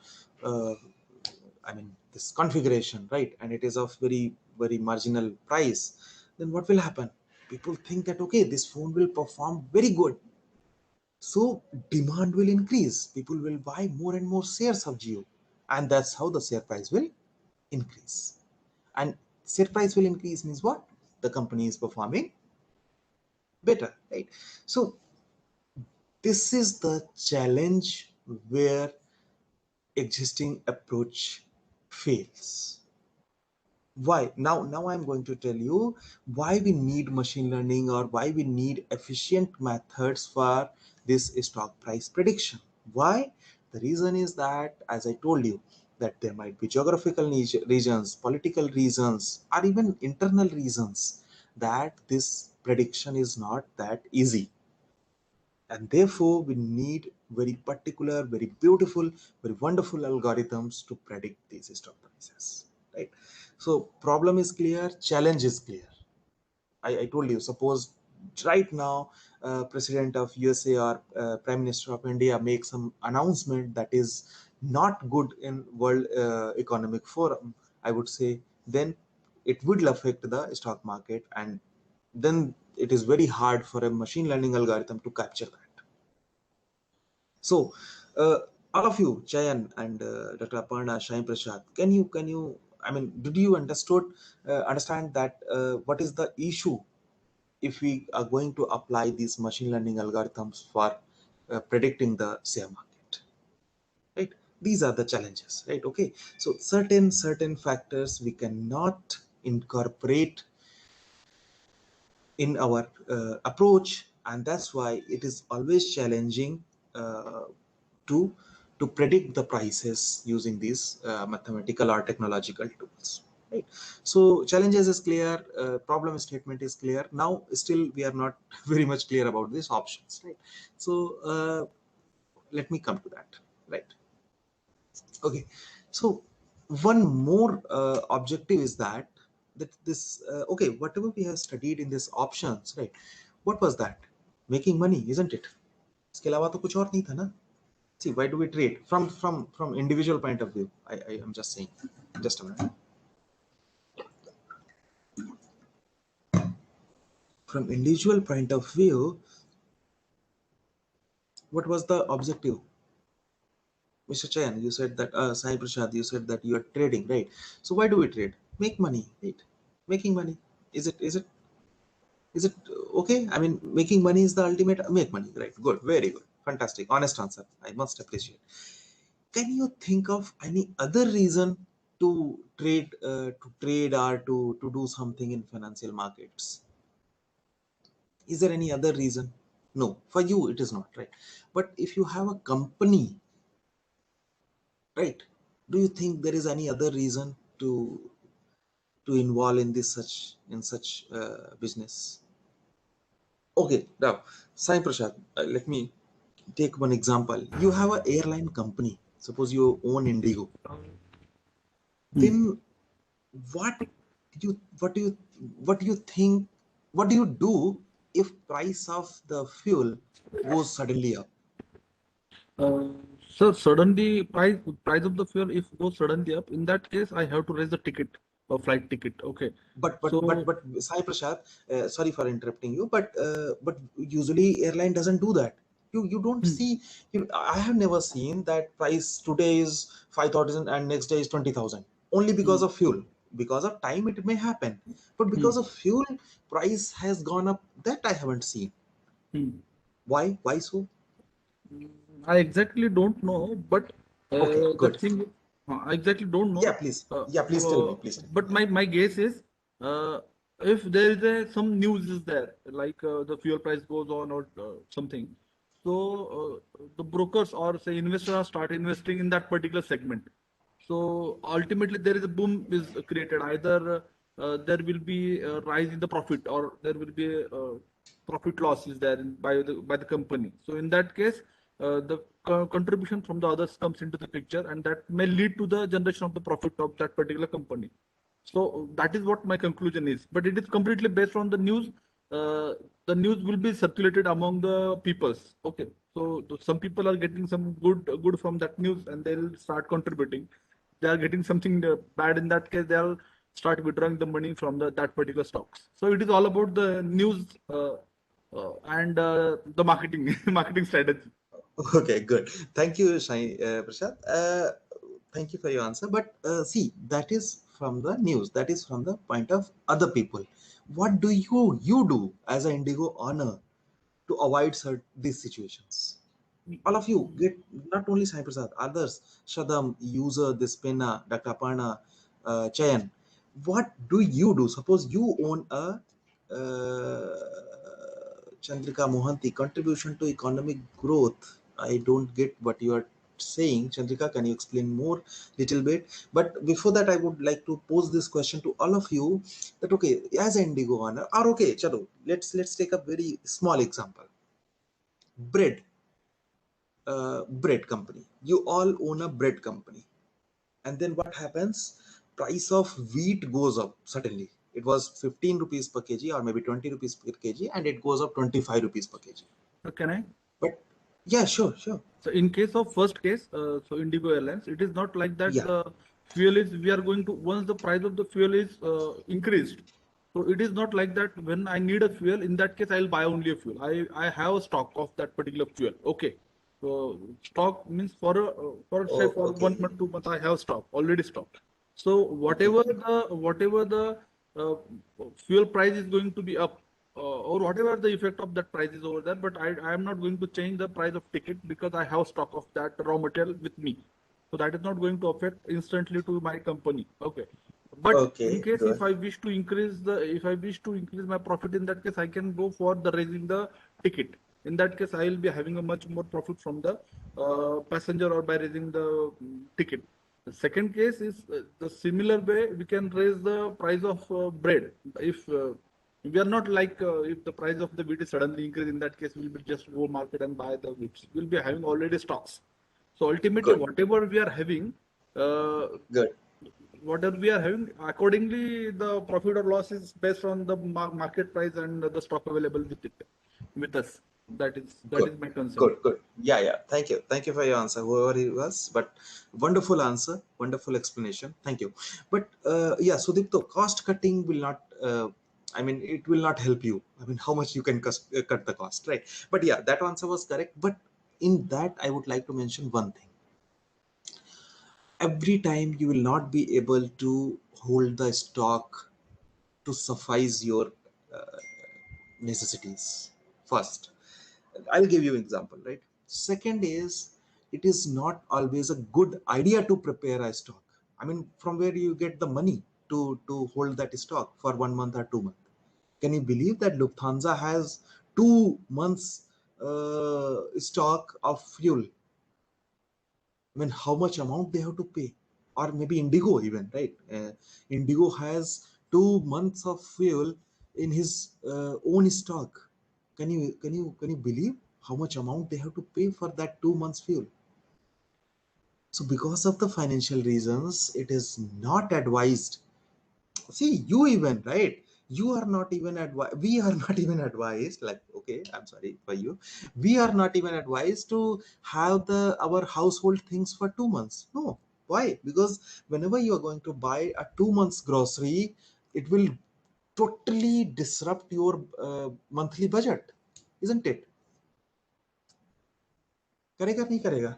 this configuration, right? And it is of very, very marginal price. Then what will happen? People think that, okay, this phone will perform very good, so demand will increase. People will buy more and more shares of Geo, and that's how the share price will increase. And share price will increase means what? The company is performing better, right? So this is the challenge where existing approach fails. Why? Now I'm going to tell you why we need machine learning, or why we need efficient methods for this stock price prediction. Why? The reason is that, as I told you, that there might be geographical regions, political reasons, or even internal reasons that this prediction is not that easy, and therefore we need very particular, very beautiful, very wonderful algorithms to predict these stock prices, right? So problem is clear, challenge is clear. I told you, suppose right now president of USA or prime minister of India makes some announcement that is not good in world economic forum, I would say, then it will affect the stock market, and then it is very hard for a machine learning algorithm to capture that. So, all of you, Chayan and Dr. Aparna, Shaim Prasad, can you? I mean, did you understand that what is the issue if we are going to apply these machine learning algorithms for predicting the share market? Right? These are the challenges, right? Okay. So certain factors we cannot incorporate in our approach, and that's why it is always challenging uh, to predict the prices using these mathematical or technological tools, right? So challenges is clear, problem statement is clear. Now still we are not very much clear about these options, right? So let me come to that, right? Okay, so one more objective is that this okay, whatever we have studied in these options, right? What was that? Making money, isn't it? इसके अलावा तो कुछ और नहीं था ना? See, why do we trade? From individual point of view, I am just saying. Just a minute. From individual point of view, what was the objective? Mr. Chayan, you said that, Sai Prasad, you said that you are trading, right? So why do we trade? Make money, right? Making money. Is it okay? I mean, making money is the ultimate. Make money, right? Good, very good, fantastic, honest answer. I must appreciate. Can you think of any other reason to trade or to do something in financial markets? Is there any other reason? No, for you it is not, right? But if you have a company, right? Do you think there is any other reason to involve in this such business? Okay, now, Sai Prasad, let me take one example. You have an airline company. Suppose you own Indigo. Then what what do you think? What do you do if price of the fuel goes suddenly up? Uh, so suddenly price of the fuel if goes suddenly up, in that case I have to raise the ticket or flight ticket. Okay. But but but So but Sai Prasad, sorry for interrupting you, but usually airline doesn't do that. You don't hmm, see. I have never seen that price today is 5,000 and next day is 20,000 only because hmm, of fuel. Because of time it may happen, but hmm, because of fuel price has gone up. That I haven't seen. hmm. Why? Why so? I exactly don't know, but Okay, the good. thing I exactly don't Yeah, know. please. Uh, Yeah, please tell me. Please tell me. but my guess is, uh, if there is some news is there, like the fuel price goes on or something, so the brokers or say investors start investing in that particular segment. So ultimately, there is a boom is created. Either there will be a rise in the profit, or there will be a profit loss is there by the company. So in that case, the contribution from the others comes into the picture, and that may lead to the generation of the profit of that particular company. So that is what my conclusion is. But it is completely based on the news. Uh, the news will be circulated among the peoples. Okay, so some people are getting some good from that news, and they'll start contributing. They are getting something bad in that case. They'll start withdrawing the money from that particular stocks. So it is all about the news and the marketing marketing strategy. Okay, good. Thank you, Shai Prasad. Thank you for your answer. But see, that is from the news. That is from the point of other people. What do you do as an Indigo owner to avoid these situations? All of you get, not only Sai Prasad, others, Shadam, User, Dispena, Dr. Aparna, Chayan. What do you do? Suppose you own a Chandrika Mohanty, contribution to economic growth. I don't get what you are saying. Chandrika, can you explain more little bit? But before that, I would like to pose this question to all of you that okay, as an Indigo owner, or okay, chalo, let's take a very small example. Bread, bread company. You all own a bread company, and then what happens? Price of wheat goes up suddenly. It was 15 rupees per kg or maybe 20 rupees per kg, and it goes up 25 rupees per kg. Can I? But yeah, sure, sure. So in case of first case, so Indigo Airlines, it is not like that Yeah. the fuel is, we are going to, once the price of the fuel is increased. So it is not like that when I need a fuel, in that case, I'll buy only a fuel. I have a stock of that particular fuel. Okay. So stock means for say Oh, for 1 month, okay. 2 months, I have stock, already stock. So Okay. whatever the uh, fuel price is going to be up, or whatever the effect of that price is over there, but I am not going to change the price of ticket because I have stock of that raw material with me. So that is not going to affect instantly to my company. Okay. But in Okay, case good. if I wish to increase my profit, in that case I can go for the raising the ticket. In that case, I will be having a much more profit from the passenger or by raising the ticket. The second case is the similar way we can raise the price of bread. If we are not like if the price of the wheat is suddenly increase, in that case we'll be just go market and buy the wheat. We'll be having already stocks. So ultimately, Good. whatever we are having, uh, Good. accordingly, the profit or loss is based on the market price and the stock available with it, with us. That Good. is my concern. Good. Good. Yeah, yeah. Thank you. Thank you for your answer, whoever he was. But wonderful answer, wonderful explanation. Thank you. But yeah, Sudipto, cost cutting will not. I mean, it will not help you. I mean, how much you can cut the cost, right? But yeah, that answer was correct. But in that, I would like to mention one thing. every time you will not be able to hold the stock to suffice your uh, necessities. First, I'll give you an example, right? Second is, it is not always a good idea to prepare a stock. I mean, from where you get the money to hold that stock for 1 month or 2 months? Can you believe that Lufthansa has 2 months stock of fuel? I mean, how much amount they have to pay? Or maybe Indigo even, right? Indigo has 2 months of fuel in his own stock. Can you believe how much amount they have to pay for that 2 months fuel? So because of the financial reasons, it is not advised. See, you even, right? You are not even advised. We are not even advised. Like, okay, I'm sorry for you. We are not even advised to have the our household things for 2 months. No, why? Because whenever you are going to buy a 2 months grocery, it will totally disrupt your monthly budget, isn't it? करेगा नहीं करेगा?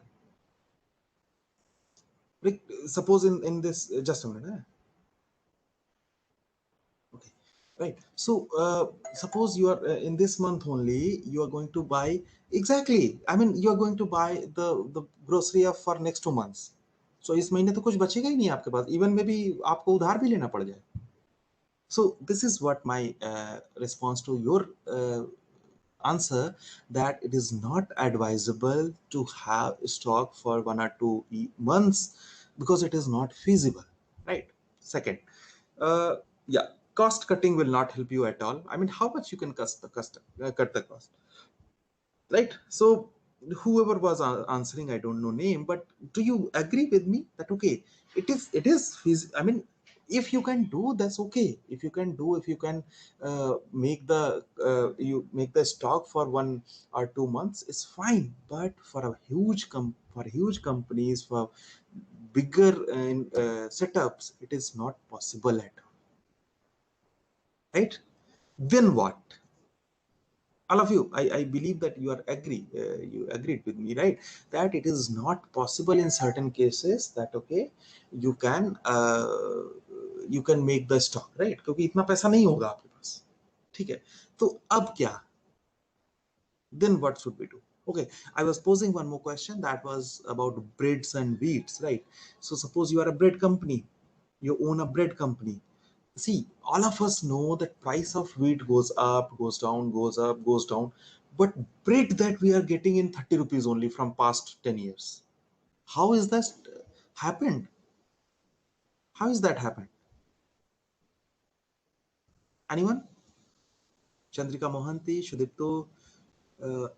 Like, suppose in this, just a minute. Okay, right. So suppose you are in this month only, you are going to buy, exactly, I mean, you are going to buy the grocery of for next 2 months. So इस महीने तो कुछ बचेगा ही नहीं आपके पास, even maybe आपको उधार भी लेना पड़ जाए. So this is what my response to your answer, that it is not advisable to have stock for 1 or 2 months because it is not feasible, right? Second, yeah, cost cutting will not help you at all. I mean, how much you can cut the cost, right? So whoever was answering, I don't know name, but do you agree with me that okay, I mean, if you can do, that's okay. If you can do, if you can you make the stock for 1 or 2 months, it's fine. But for a for huge companies, for bigger setups, it is not possible at all, right? Then what? All of you, I believe that you agreed with me, right? That it is not possible in certain cases, that okay, you can you can make the stock, right? क्योंकि इतना पैसा नहीं होगा आपके पास. ठीक है, तो अब क्या? Then what should we do? Okay, I was posing one more question that was about breads and wheats, right? So suppose you are a bread company, you own a bread company. See, all of us know that price of wheat goes up, goes down, goes up, goes down. But bread that we are getting in 30 rupees only from past 10 years. How is that happened? How is that happened? Anyone? Chandrika Mohanty, Shudipto,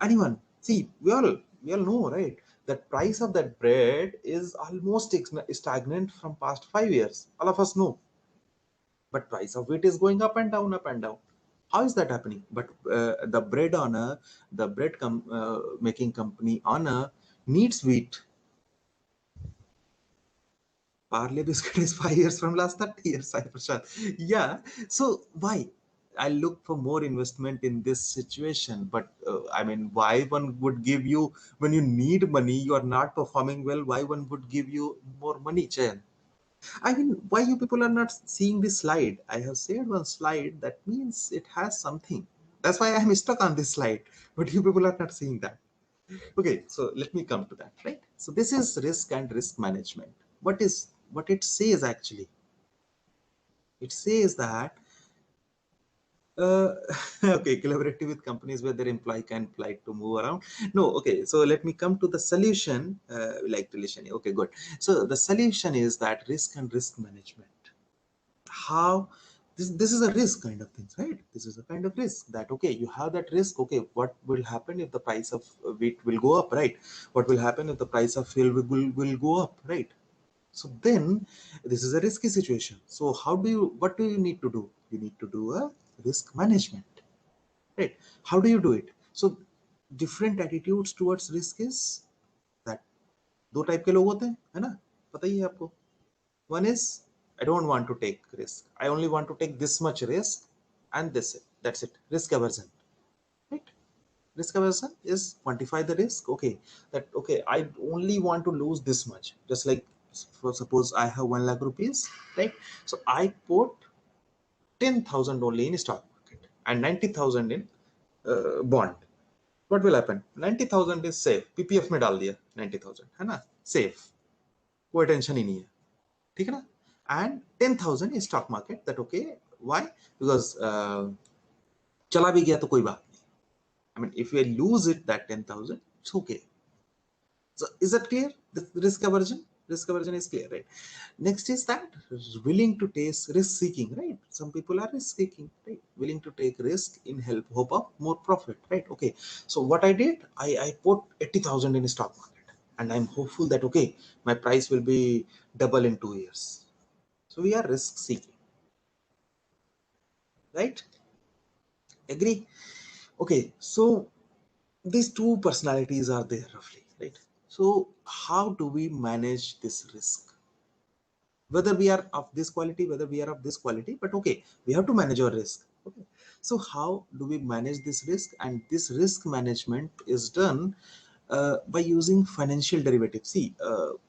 anyone? See, we all know, right? That price of that bread is almost stagnant from past 5 years. All of us know. But price of wheat is going up and down, up and down. How is that happening? But the bread owner, the making company owner needs wheat. Parle biscuit is 5 years from last 30 years, Sai Prashad. Yeah. So why? I look for more investment in this situation. But I mean, why one would give you, when you need money, you are not performing well, why one would give you more money, Chayan? I mean, why you people are not seeing this slide? I have shared one slide, that means it has something. That's why I am stuck on this slide. But you people are not seeing that. Okay, so let me come to that, right? So this is risk and risk management. What it says actually? It says that uh, okay, collaborative with companies where their employee can apply to move around. No, okay, so let me come to the solution. Like to listen. Okay, good. So the solution is that risk and risk management. How this is a risk kind of things, right? This is a kind of risk, that okay, you have that risk. Okay, what will happen if the price of wheat will go up, right? What will happen if the price of fuel will go up, right? So then this is a risky situation. So what do you need to do? You need to do a risk management, right? How do you do it? So different attitudes towards risk is that, दो type के लोग होते हैं, है ना? पता ही है आपको. One is, I don't want to take risk. I only want to take this much risk, and that's it. Risk aversion, right? Risk aversion is quantify the risk. Okay, that okay, I only want to lose this much. Just like For suppose I have 1 lakh rupees, right? So I put 10,000 only in stock market and 90,000 in bond. What will happen? 90,000 is safe, PPF में डाल दिया 90,000, है ना, safe, कोई tension ही नहीं है, ठीक है ना. And 10,000 in stock market, that okay. Why? Because चला भी गया तो कोई बात नहीं. I mean, if we lose it, that 10,000, it's okay. So is that clear? The risk aversion? Risk aversion is clear, right? Next is that willing to take risk seeking, right? Some people are risk seeking, right? Willing to take risk in hope of more profit, right? Okay. So what I did, I put 80,000 in stock market and I'm hopeful that, okay, my price will be double in 2 years. So we are risk seeking, right? Agree? Okay. So these two personalities are there roughly, right? So how do we manage this risk? Whether we are of this quality, whether we are of this quality, but okay, we have to manage our risk. Okay. So how do we manage this risk? And this risk management is done by using financial derivatives. See,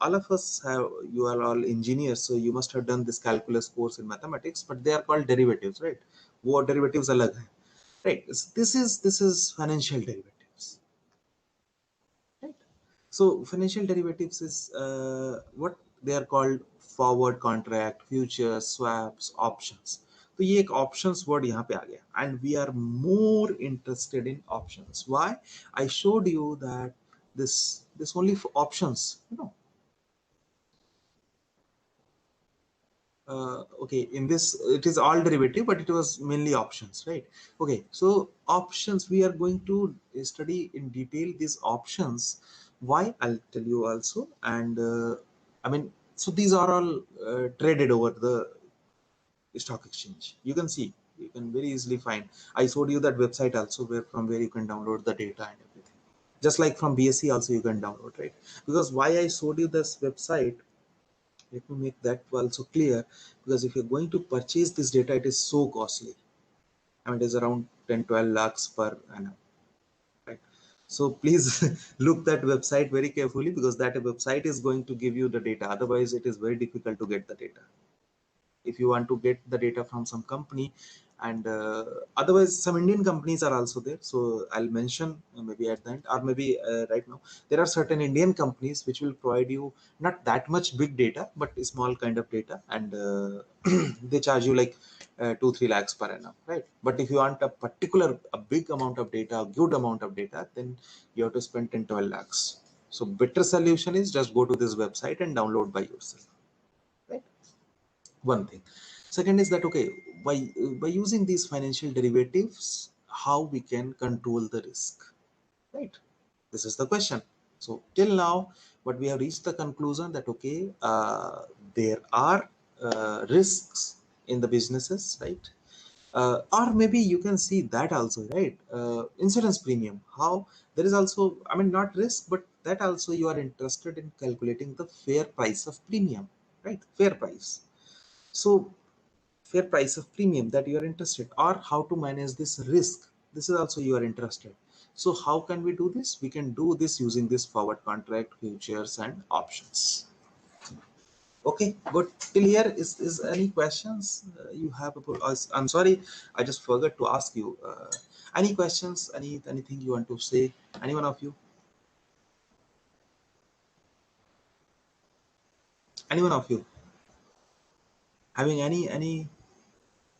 all of us have, you are all engineers, so you must have done this calculus course in mathematics, but they are called derivatives, right? What derivatives alag hai, right? This is financial derivatives. Right. So financial derivatives is what they are called: forward contract, futures, swaps, options. तो ये एक options word यहाँ पे आ गया, and we are more interested in options. Why? I showed you that this only for options, you know. Okay, in this it is all derivative, but it was mainly options, right? Okay, so options, we are going to study in detail these options. Why? I'll tell you also. And I mean, so these are all traded over the stock exchange. You can see, you can very easily find. I showed you that website also, where from where you can download the data and everything. Just like from BSc also you can download, right? Because why I showed you this website, let me make that also clear, because if you're going to purchase this data, it is so costly. I mean, it is around 10-12 lakhs per annum, right? So please look that website very carefully, because that website is going to give you the data. Otherwise it is very difficult to get the data if you want to get the data from some company. And otherwise some Indian companies are also there, so I'll mention maybe at the end, or maybe right now. There are certain Indian companies which will provide you not that much big data, but a small kind of data, and they charge you like 2-3 lakhs per annum, right? But if you want a big amount of data, a good amount of data, then you have to spend 10-12 lakhs. So better solution is just go to this website and download by yourself, right? One thing. Second is that, okay, by using these financial derivatives, how we can control the risk, right? This is the question. So till now, what we have reached the conclusion that, okay, there are risks in the businesses, right? Or maybe you can see that also, right? Insurance premium, how there is also, I mean, not risk, but that also you are interested in calculating the fair price of premium, right? Fair price. So fair price of premium, that you are interested, or how to manage this risk, this is also you are interested. So how can we do this? We can do this using this forward contract, futures, and options. Okay, good. Till here, is any questions you have about us? I'm sorry, I just forgot to ask you. Any questions? Anything you want to say? Any one of you? Any one of you? Having any?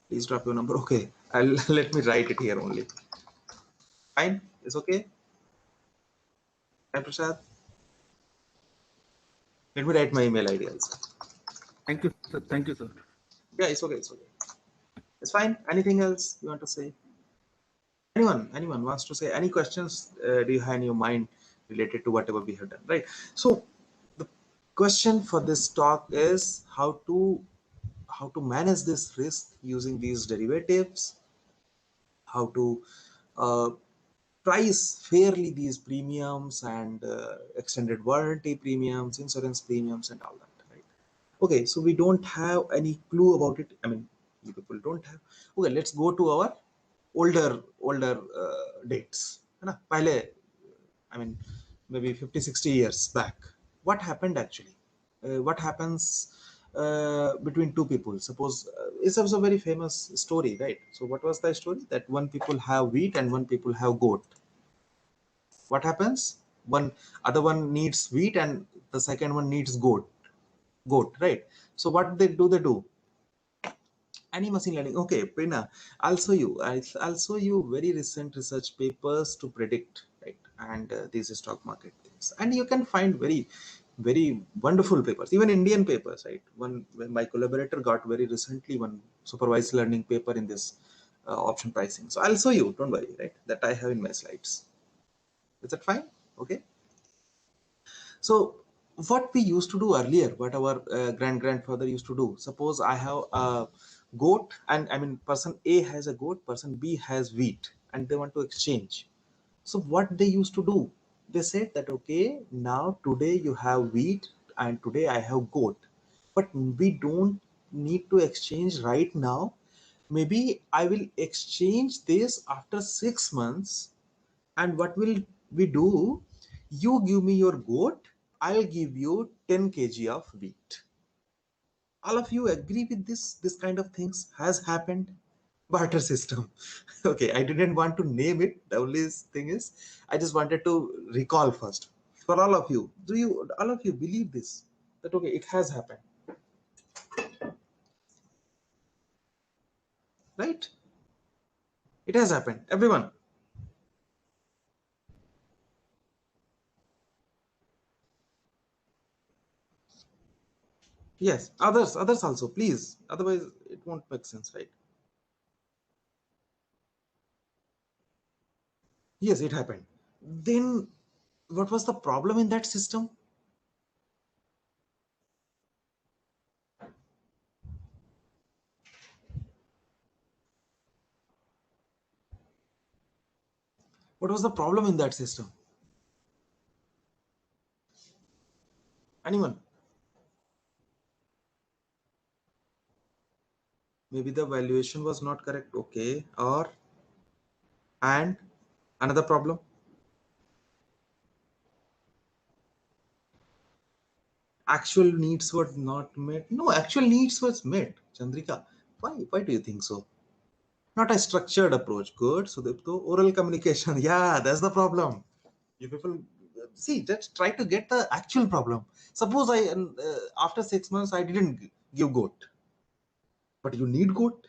Please drop your number. Okay, I'll let me write it here only. Fine, it's okay. Hi, Prashad. Let me write my email ID also. Thank you, sir. Thank you, sir. Yeah, it's okay. It's okay. It's fine. Anything else you want to say? Anyone wants to say? Any questions do you have in your mind related to whatever we have done, right? So the question for this talk is how to manage this risk using these derivatives, how to uh, price fairly these premiums, and extended warranty premiums, insurance premiums, and all that, right? Okay, so we don't have any clue about it. I mean, you people don't have. Okay, let's go to our older dates, है ना? पहले, I mean, maybe 50-60 years back. What happened actually? what happens between two people? Suppose it's also a very famous story, right? So what was the story? That one people have wheat and one people have goat. What happens? One other one needs wheat and the second one needs goat, right? So what they do? Any machine learning. Okay, Prina, I'll show you very recent research papers to predict, right? And these stock market things, and you can find very wonderful papers, even Indian papers, right? One, when my collaborator got very recently one supervised learning paper in this option pricing. So I'll show you, don't worry, right? That I have in my slides. Is that fine? Okay. So what we used to do earlier, what our grandfather used to do, suppose I have a goat, and I mean person A has a goat, person B has wheat, and they want to exchange. So what they used to do, they said that, okay, now today you have wheat and today I have goat, but we don't need to exchange right now. Maybe I will exchange this after 6 months. And what will we do? You give me your goat, I'll give you 10 kg of wheat. All of you agree with this kind of things has happened? Barter system. Okay, I didn't want to name it. The only thing is I just wanted to recall first. For all of you, do you all of you believe this, that okay, it has happened, right? It has happened, everyone. Yes, others also, please, otherwise it won't make sense, right? Yes, it happened. Then what was the problem in that system? What was the problem in that system? Anyone? Maybe the valuation was not correct. Okay. Or, and another problem? Actual needs were not met. No, actual needs was met. Chandrika, why do you think so? Not a structured approach. Good. So the oral communication. Yeah, that's the problem. You people see, just try to get the actual problem. Suppose after 6 months I didn't give goat, but you need goat.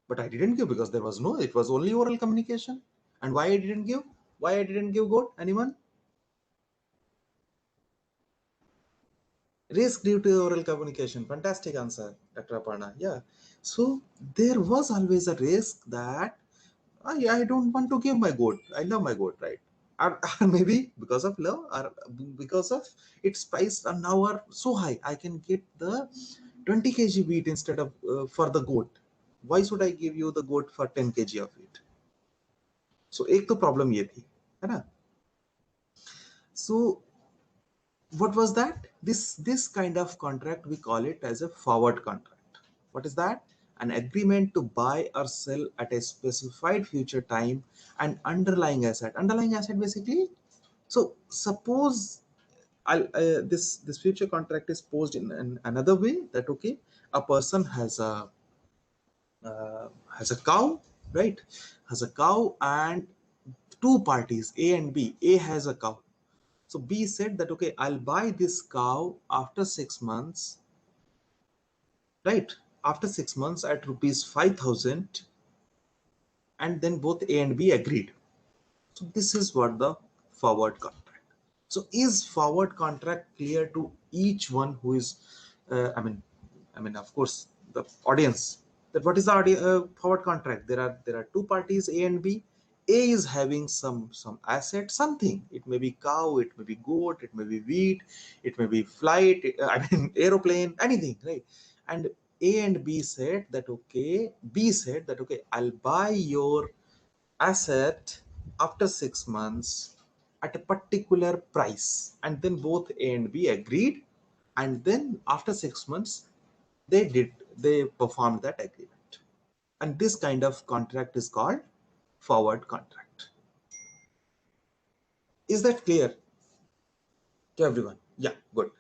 But I didn't give because there was no, it was only oral communication. And why I didn't give? Why I didn't give goat? Anyone? Risk due to oral communication. Fantastic answer, Dr. Aparna. Yeah. So there was always a risk that I don't want to give my goat. I love my goat, right? Or maybe because of love, or because of its price are now are so high, I can get the 20 kg wheat instead of for the goat. Why should I give you the goat for 10 kg of wheat? So एक तो problem ये थी, है ना? So what was that? This kind of contract, we call it as a forward contract. What is that? An agreement to buy or sell at a specified future time an underlying asset. Underlying asset basically. So suppose this future contract is posed in another way, that okay, a person has a cow, right? Has a cow, and two parties, A and B. A has a cow. So B said that, okay, I'll buy this cow after 6 months, right? After 6 months at rupees 5,000, and then both A and B agreed. So this is what the forward contract. So is forward contract clear to each one who is, of course, the audience, that what is the forward contract? There are two parties, A and B. A is having some asset, something. It may be cow, it may be goat, it may be wheat, it may be flight, aeroplane, anything, right? And A and B said that, okay, B said that, okay, I'll buy your asset after 6 months at a particular price, and then both A and B agreed, and then after 6 months they performed that agreement, and this kind of contract is called forward contract. Is that clear to everyone? Yeah, good.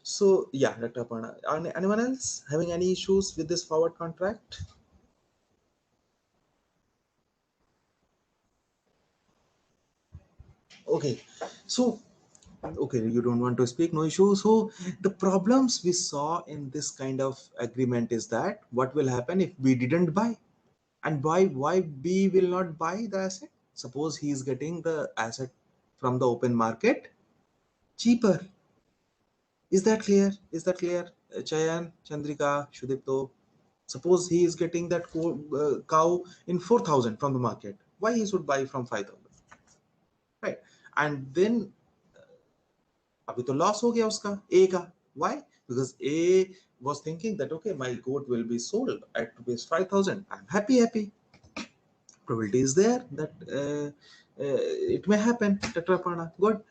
So yeah, Dr. Aparna, anyone else having any issues with this forward contract? Okay, so okay, you don't want to speak, no issue. So the problems we saw in this kind of agreement is that what will happen if we didn't buy, and why we will not buy the asset? Suppose he is getting the asset from the open market cheaper. Is that clear? Is that clear? Chayan, Chandrika, Shudipto. Suppose he is getting that cow in 4,000 from the market. Why he should buy from 5,000? Right? And then अभी तो loss हो गया उसका ए का. Why? Because A was thinking that okay, my goat will be sold at rupees 5,000. I'm happy. Probability is there that it may happen. Tetraparna. Good.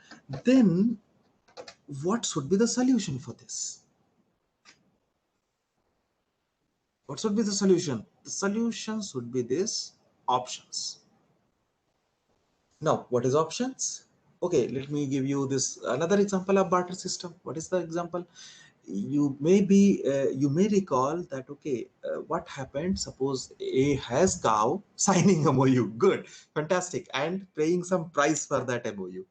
Then what should be the solution for this? What should be the solution? The solution should be this options. Now, what is options? Okay, let me give you this another example of barter system. What is the example? You may recall that okay, what happened? Suppose A has cow signing MOU. Good, fantastic, and paying some price for that MOU.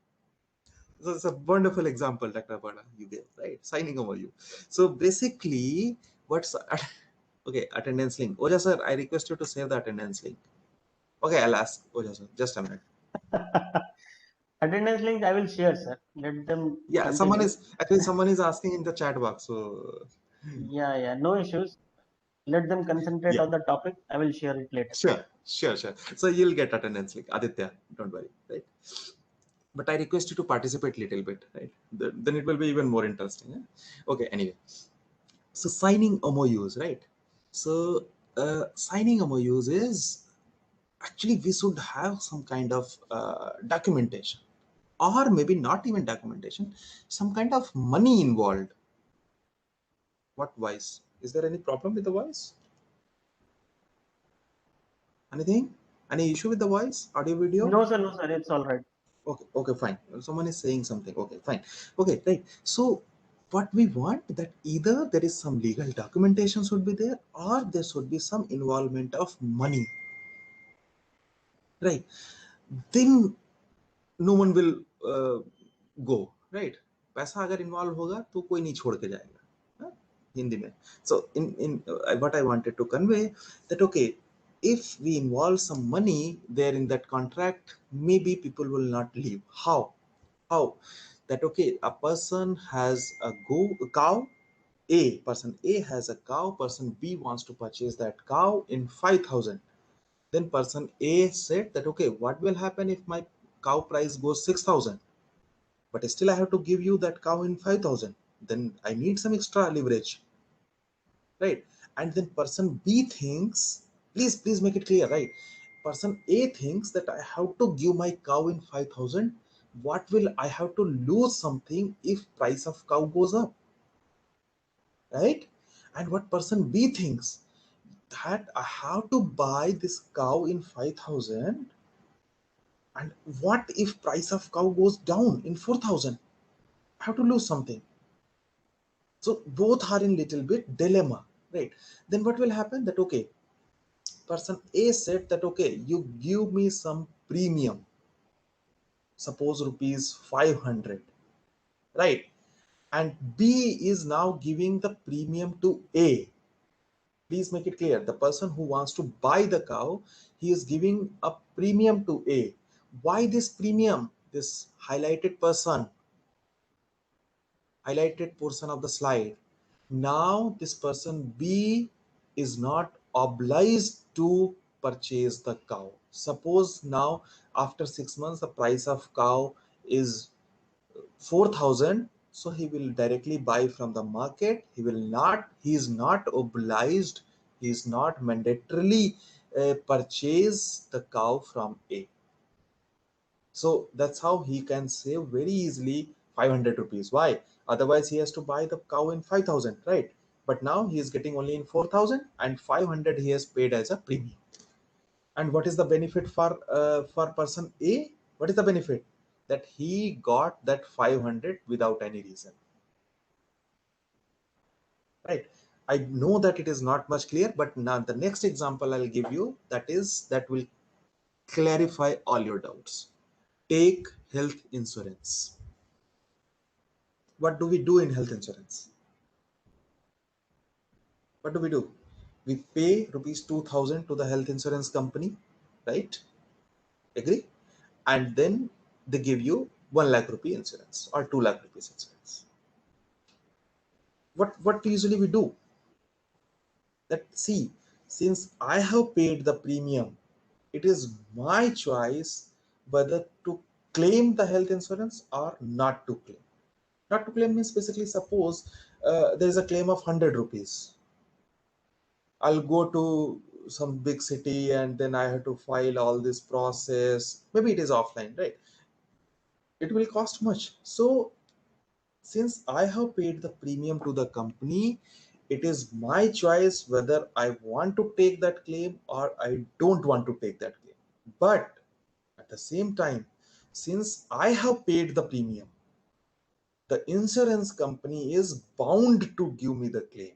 So it's a wonderful example, Dr. Bada, you gave, right? Signing MOU. So basically, what's okay, attendance link. Oja sir, I request you to save the attendance link. Okay, I'll ask Oja sir. Just a minute. Attendance links I will share, sir. Let them Yeah, continue. someone is asking in the chat box. So Yeah, no issues. Let them concentrate yeah, on the topic. I will share it later. sure. So you'll get attendance link, Aditya. Don't worry, right? But I request you to participate little bit, right? Then it will be even more interesting. Okay, anyway. So signing MOUs, right? So signing MOUs is actually we should have some kind of documentation, or maybe not even documentation, some kind of money involved. What voice? Is there any problem with the voice? Anything? Any issue with the voice? Audio, video? No, sir. It's all right. Okay, fine. Someone is saying something. Okay, fine. Okay, right. So what we want that either there is some legal documentation should be there, or there should be some involvement of money, right? Then no one will go, right? पैसा अगर involve होगा तो कोई नहीं छोड़ के जाएगा, हाँ? हिंदी में. So in what I wanted to convey that okay, if we involve some money there in that contract, maybe people will not leave. How that okay, a person has a cow. Person A has a cow. Person B wants to purchase that cow in 5,000. Then person A said that okay, what will happen if my cow price goes 6,000? But still I have to give you that cow in 5,000. Then I need some extra leverage, right? And then person B thinks, please make it clear, right? Person A thinks that I have to give my cow in 5,000. What will I have to lose something if price of cow goes up, right? And what person B thinks that I have to buy this cow in 5,000, and what if price of cow goes down in 4,000? I have to lose something. So both are in little bit dilemma, right? Then what will happen that okay, person A said that okay, you give me some premium, suppose rupees 500, right? And B is now giving the premium to A. Please make it clear, the person who wants to buy the cow, he is giving a premium to A. Why this premium? This highlighted portion of the slide. Now this person B is not obliged to purchase the cow. Suppose now after 6 months the price of cow is 4,000, so he will directly buy from the market. He is not obliged, he is not mandatorily purchase the cow from A. So that's how he can save very easily 500 rupees. Why? Otherwise he has to buy the cow in 5,000, right? But now he is getting only in 4,000, and 500 he has paid as a premium. And what is the benefit for person A? What is the benefit? That he got that 500 without any reason. right? I know that it is not much clear, but now the next example I'll give you, that will clarify all your doubts. Take health insurance. What do we do in health insurance? What do we do? We pay rupees 2000 to the health insurance company, right? Agree? And then they give you 1 lakh rupee insurance or 2 lakh rupees insurance. What usually we do? That, see, since I have paid the premium, it is my choice whether to claim the health insurance or not to claim. Not to claim means basically, suppose there is a claim of 100 rupees. I'll go to some big city and then I have to file all this process. Maybe it is offline, right? It will cost much. So since I have paid the premium to the company, it is my choice whether I want to take that claim or I don't want to take that claim. But at the same time, since I have paid the premium, the insurance company is bound to give me the claim.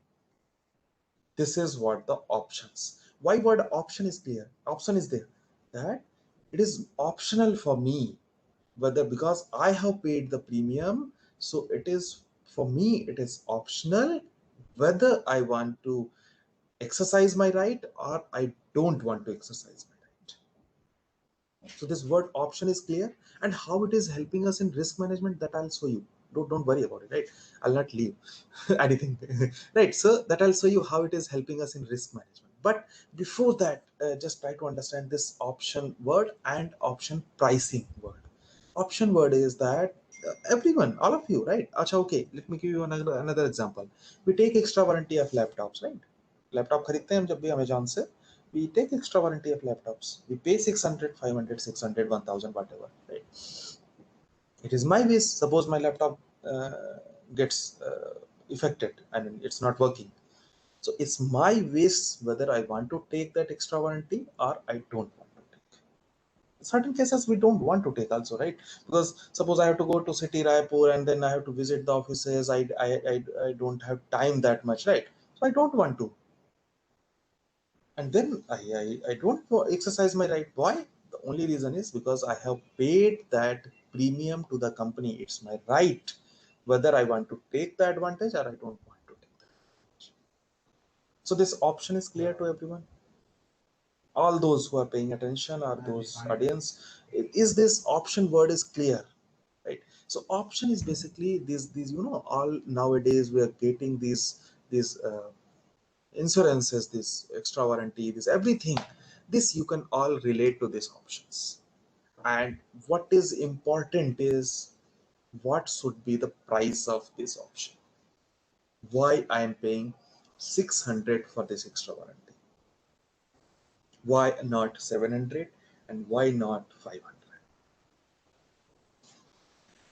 This is what the options. Why word option is clear? Option is there, that it is optional for me whether, because I have paid the premium, so it is, for me it is optional whether I want to exercise my right or I don't want to exercise my right. So this word option is clear, and how it is helping us in risk management, that I'll show you. Don't worry about it, right? I'll not leave anything, right? So that I'll show you how it is helping us in risk management. But before that, just try to understand this option word and option pricing word. Option word is that everyone, all of you, right? Acha, okay, let me give you another example. We take extra warranty of laptops, right? Laptop खरीदते हैं हम जब भी Amazon से, we take extra warranty of laptops. We pay 600, 500, 600, 1000, whatever, right? It is my wish. Suppose my laptop gets affected and it's not working. So it's my wish whether I want to take that extra warranty or I don't want to take. Certain cases we don't want to take also, right? Because suppose I have to go to city Raipur and then I have to visit the offices. I don't have time that much, right? So I don't want to. And then I don't exercise my right. Why? The only reason is because I have paid that premium to the company. It's my right whether I want to take the advantage or I don't want to take the advantage. So this option is clear to everyone, all those who are paying attention or those audience. Is this option word is clear, right? So option is basically these, all nowadays we are getting these insurances, this extra warranty, this everything, this you can all relate to these options. And what is important is what should be the price of this option. Why I am paying 600 for this extra warranty? Why not 700, and why not 500?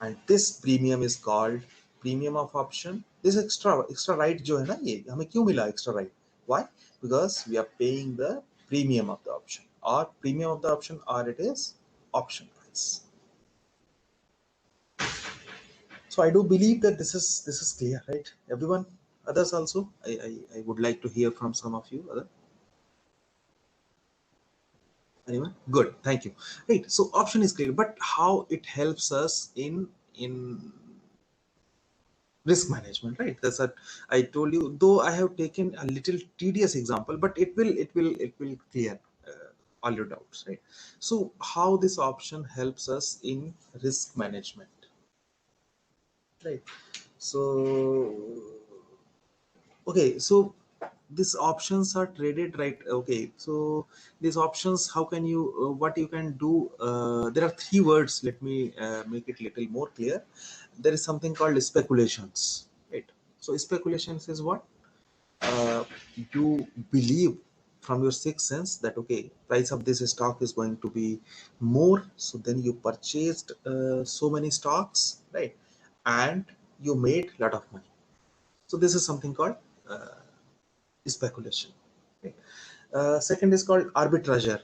And this premium is called premium of option. This extra right जो है ना, ये हमें क्यों मिला extra right? Why? Because we are paying the premium of the option, or premium of the option, or it is option price. So I do believe that this is clear, right? Everyone, others also, I would like to hear from some of you. Anyone? Good, thank you. Right, so option is clear, but how it helps us in risk management, right? That's what I told you. Though I have taken a little tedious example, but it will clear all your doubts, right? So how this option helps us in risk management, right? So okay, so these options are traded, right? Okay, so these options, how can you what you can do, there are three words. Let me make it little more clear. There is something called speculations, right? So speculations is what, you believe from your sixth sense that okay, price of this stock is going to be more, so then you purchased so many stocks, right? And you made a lot of money. So this is something called speculation. Okay. Second is called arbitrage.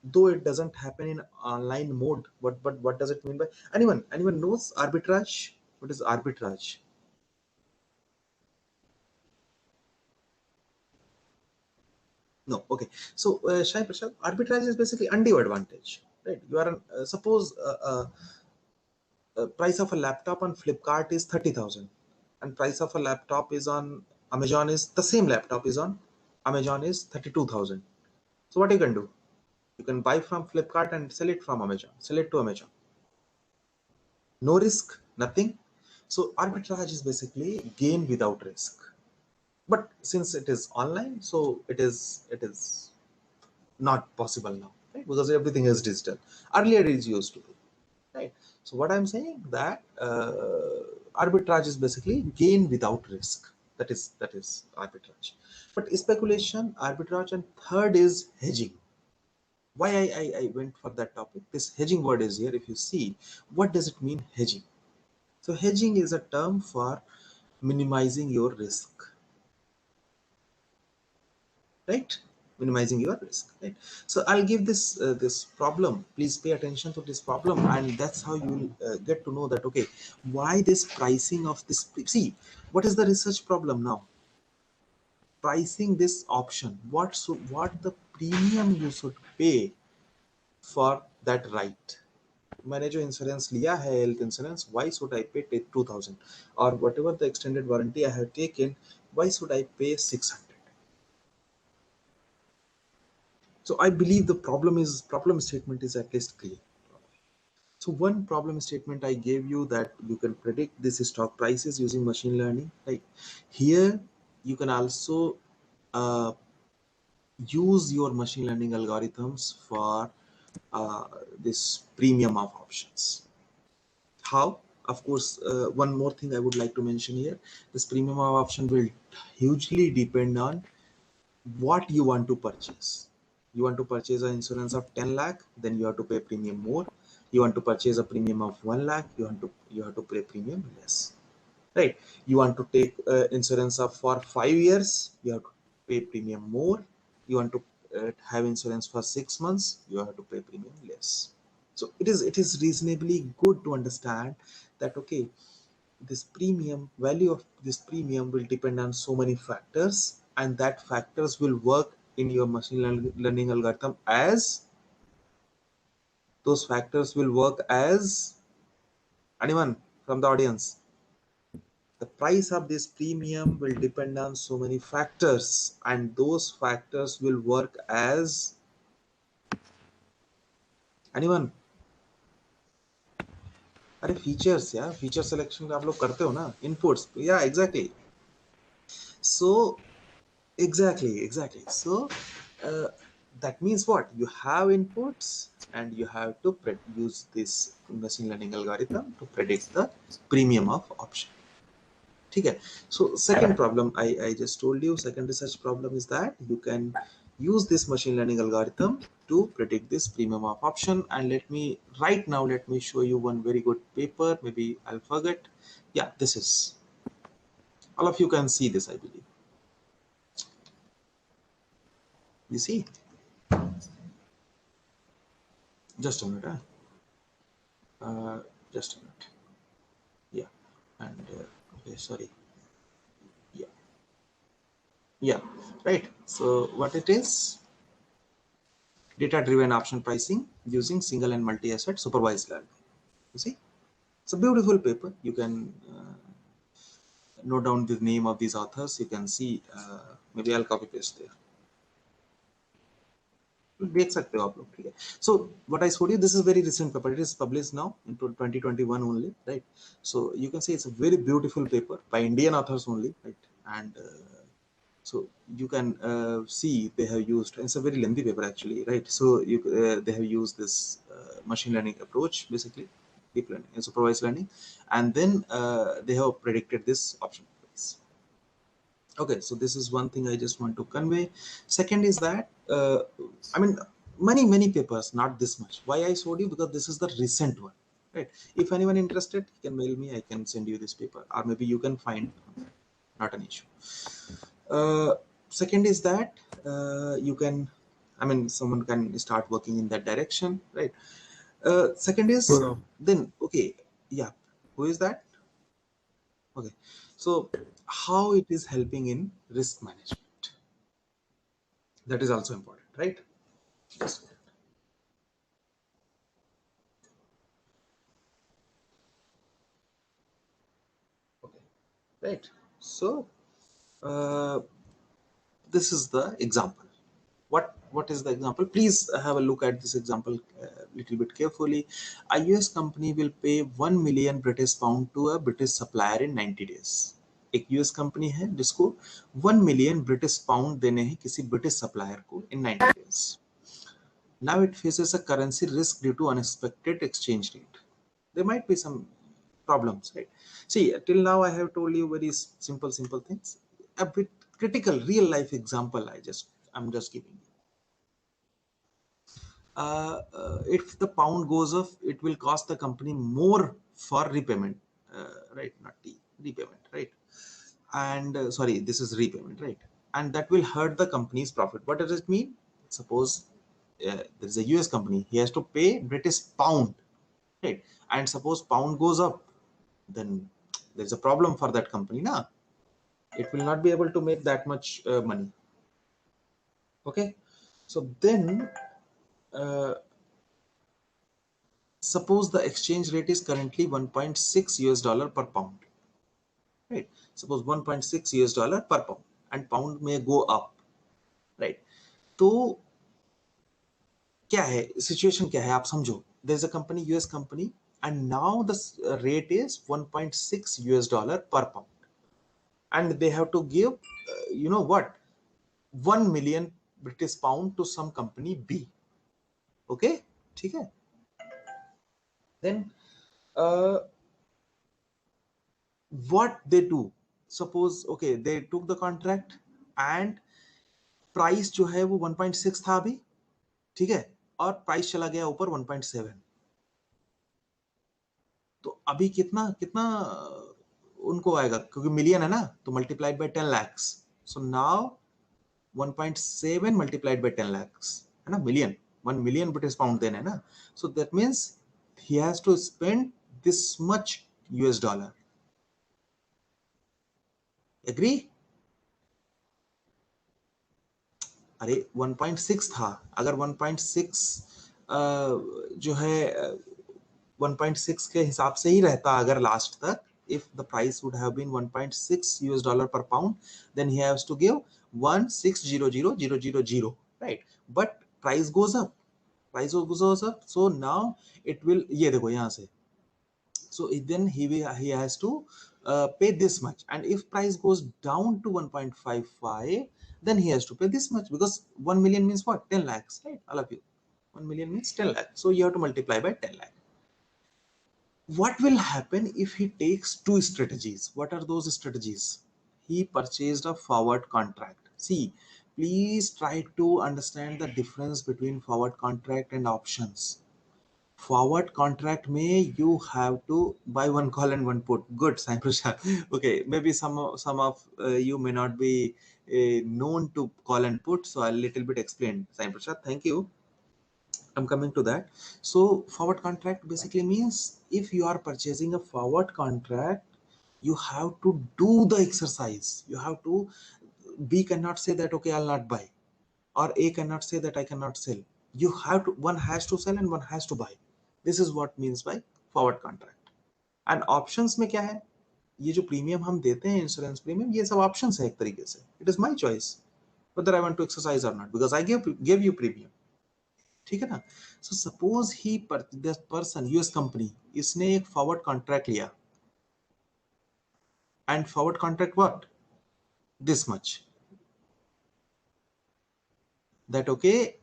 Though it doesn't happen in online mode, but what does it mean by, anyone knows arbitrage? What is arbitrage? No. Okay. So, Shai Prashad, arbitrage is basically undue advantage, right? You are suppose price of a laptop on Flipkart is 30,000, and price of a laptop is on Amazon is the same laptop is on Amazon is 32,000. So what you can do? You can buy from Flipkart and sell it from Amazon. Sell it to Amazon. No risk, nothing. So arbitrage is basically gain without risk. But since it is online, so it is not possible now, right? Because everything is digital. Earlier it used to be, right? So what I'm saying that arbitrage is basically gain without risk. That is arbitrage. But speculation, arbitrage, and third is hedging. Why I went for that topic? This hedging word is here. If you see, what does it mean, hedging? So hedging is a term for minimizing your risk, right? Minimizing your risk, right? So I'll give this problem. Please pay attention to this problem, and that's how you will get to know that, okay, why this pricing of this. See, what is the research problem now? Pricing this option. What the premium you should pay for that right? मैंने जो insurance लिया है health insurance, why should I pay 2,000, or whatever the extended warranty I have taken, why should I pay 600? So I believe the problem statement is at least clear. So one problem statement I gave you, that you can predict this stock prices using machine learning, right? Here you can also uh, use your machine learning algorithms for this premium of options. How? Of course, one more thing I would like to mention here: this premium of option will hugely depend on what you want to purchase. You want to purchase an insurance of 10 lakh, then you have to pay premium more. You want to purchase a premium of 1 lakh, you have to pay premium less, right? You want to take insurance of for 5 years, you have to pay premium more. You want to have insurance for 6 months, you have to pay premium less. So it is reasonably good to understand that, okay, this premium value of this premium will depend on so many factors, and that factors will work in your machine learning algorithm as those factors will work as anyone from the audience. The price of this premium will depend on so many factors, and those factors will work as anyone. अरे features या feature selection आप लोग करते हो ना, inputs या exactly. So exactly. So uh, that means what? You have inputs and you have to use this machine learning algorithm to predict the premium of option. Okay. So second problem I just told you, second research problem is that you can use this machine learning algorithm to predict this premium of option. And let me show you one very good paper. Maybe I'll forget. Yeah, this is, all of you can see this, I believe. You see, just a minute. Just a minute. Yeah. And okay, sorry. Yeah. Yeah, right. So what it is, data driven option pricing using single and multi asset supervised learning. You see, it's a beautiful paper. You can note down the name of these authors. You can see, maybe I'll copy paste there. देख सकते हो आप लोग, ठीक है. So what I showed you, this is very recent paper. It is published now in 2021 only, right? So you can see it's a very beautiful paper by Indian authors only, right? And so you can see they have used, it's a very lengthy paper actually, right? So they have used this machine learning approach, basically deep learning and supervised learning, and then they have predicted this option price. Okay, so this is one thing I just want to convey. Second is that I mean, many papers, not this much. Why I showed you? Because this is the recent one, right? If anyone interested, you can mail me, I can send you this paper, or maybe you can find, not an issue. Second is that you can, I mean, someone can start working in that direction, right? Second is, then okay, yeah, who is that? Okay, so how it is helping in risk management, That is also important, right? Just okay, right. So this is the example. What is the example? Please have a look at this example little bit carefully. A US company will pay 1 million British pound to a British supplier in 90 days. एक US company है जिसको 1 million British pound देने हैं किसी British supplier को in 90 days. Now it faces a currency risk due to unexpected exchange rate. There might be some problems, right? See, till now I have told you very simple things. A bit critical real life example I'm just giving you. If the pound goes up, it will cost the company more for repayment, right? Not the repayment, right? And sorry, this is repayment, right? And that will hurt the company's profit. What does it mean? Suppose there's a US company, he has to pay British pound, right? And suppose pound goes up, then there's a problem for that company now. It will not be able to make that much money. Okay, so then suppose the exchange rate is currently 1.6 US dollar per pound, right? Suppose 1.6 US dollar per pound, and pound may go up, right? तो क्या है situation, क्या है आप समझो. There is a company, US company, and now the rate is 1.6 US dollar per pound, and they have to give you know what, 1 million British pound to some company B. Okay, ठीक है. Then what they do, suppose okay they took the contract and price जो है वो 1.6 था अभी, ठीक है, और प्राइस चला गया ऊपर 1.7. तो अभी कितना कितना उनको आएगा, क्योंकि मिलियन है ना, तो multiplied by 10 lakhs. So now 1.7 multiplied by 10 lakhs है ना, मिलियन, 1 million British pound देना है ना. So that means he has to spend this much US dollar. Agree? अरे 1.6 था, अगर 1.6 जो है 1.6 के हिसाब से ही रहता अगर लास्ट तक, if the price would have been 1.6 US dollar per pound, then he has to give 1600000, right? But price goes up, so now it will, ये देखो यहाँ से, so then he has to pay this much, and if price goes down to 1.55, then he has to pay this much, because 1 million means what, 10 lakhs, right? All of you, 1 million means 10 lakhs, so you have to multiply by 10 lakh. What will happen if he takes two strategies? What are those strategies? He purchased a forward contract. See, please try to understand the difference between forward contract and options. Forward contract may you have to buy one call and one put. Good, Sai Prashad. Okay, maybe some of you may not be known to call and put, so I'll little bit explain. Sai Prashad, thank you. I'm coming to that. So forward contract basically means if you are purchasing a forward contract, you have to do the exercise. You have to, B cannot say that okay I'll not buy, or A cannot say that I cannot sell. You have to, one has to sell and one has to buy. This is what means by forward contract. And options में क्या है, ये जो premium हम देते हैं insurance premium, ये सब ऑप्शंस है एक तरीके से. It is my choice whether I want to exercise or not, because I gave you premium. ठीक है ना. So suppose he this person US company, इसने एक फॉरवर्ड कॉन्ट्रैक्ट लिया, and forward contract what, this much, that okay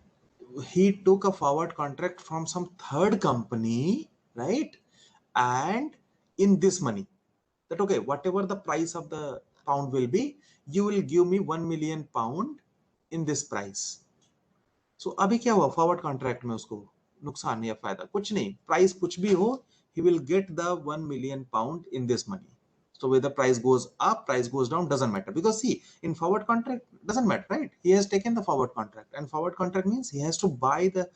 he took a forward contract from some third company, right? And in this money, that okay whatever the price of the pound will be, you will give me 1 million pound in this price. So अभी क्या हुआ forward contract में, उसको नुकसान या फायदा कुछ नहीं, प्राइस कुछ भी हो, he will get the 1 million pound in this money. So whether price goes up, price goes down, doesn't matter, because see, in forward contract doesn't matter, right? He has taken the forward contract, and forward contract means he has to buy the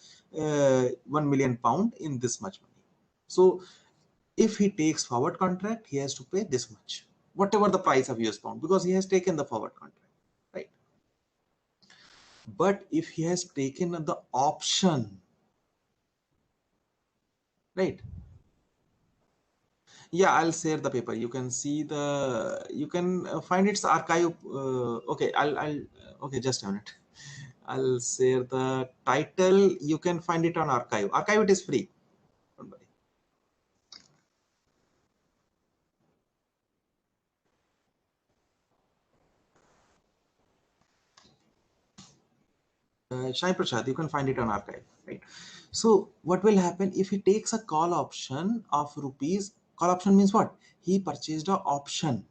1 million pound in this much money. So if he takes forward contract, he has to pay this much, whatever the price of US pound, because he has taken the forward contract, right? But if he has taken the option, right? Yeah, I'll share the paper. You can see the, you can find its archive. Okay, okay, just a minute. I'll share the title. You can find it on archive. Archive, it is free. Don't worry. Shai Prasad, you can find it on archive, right? So what will happen if he takes a call option of rupees? Call option means what? He purchased a option,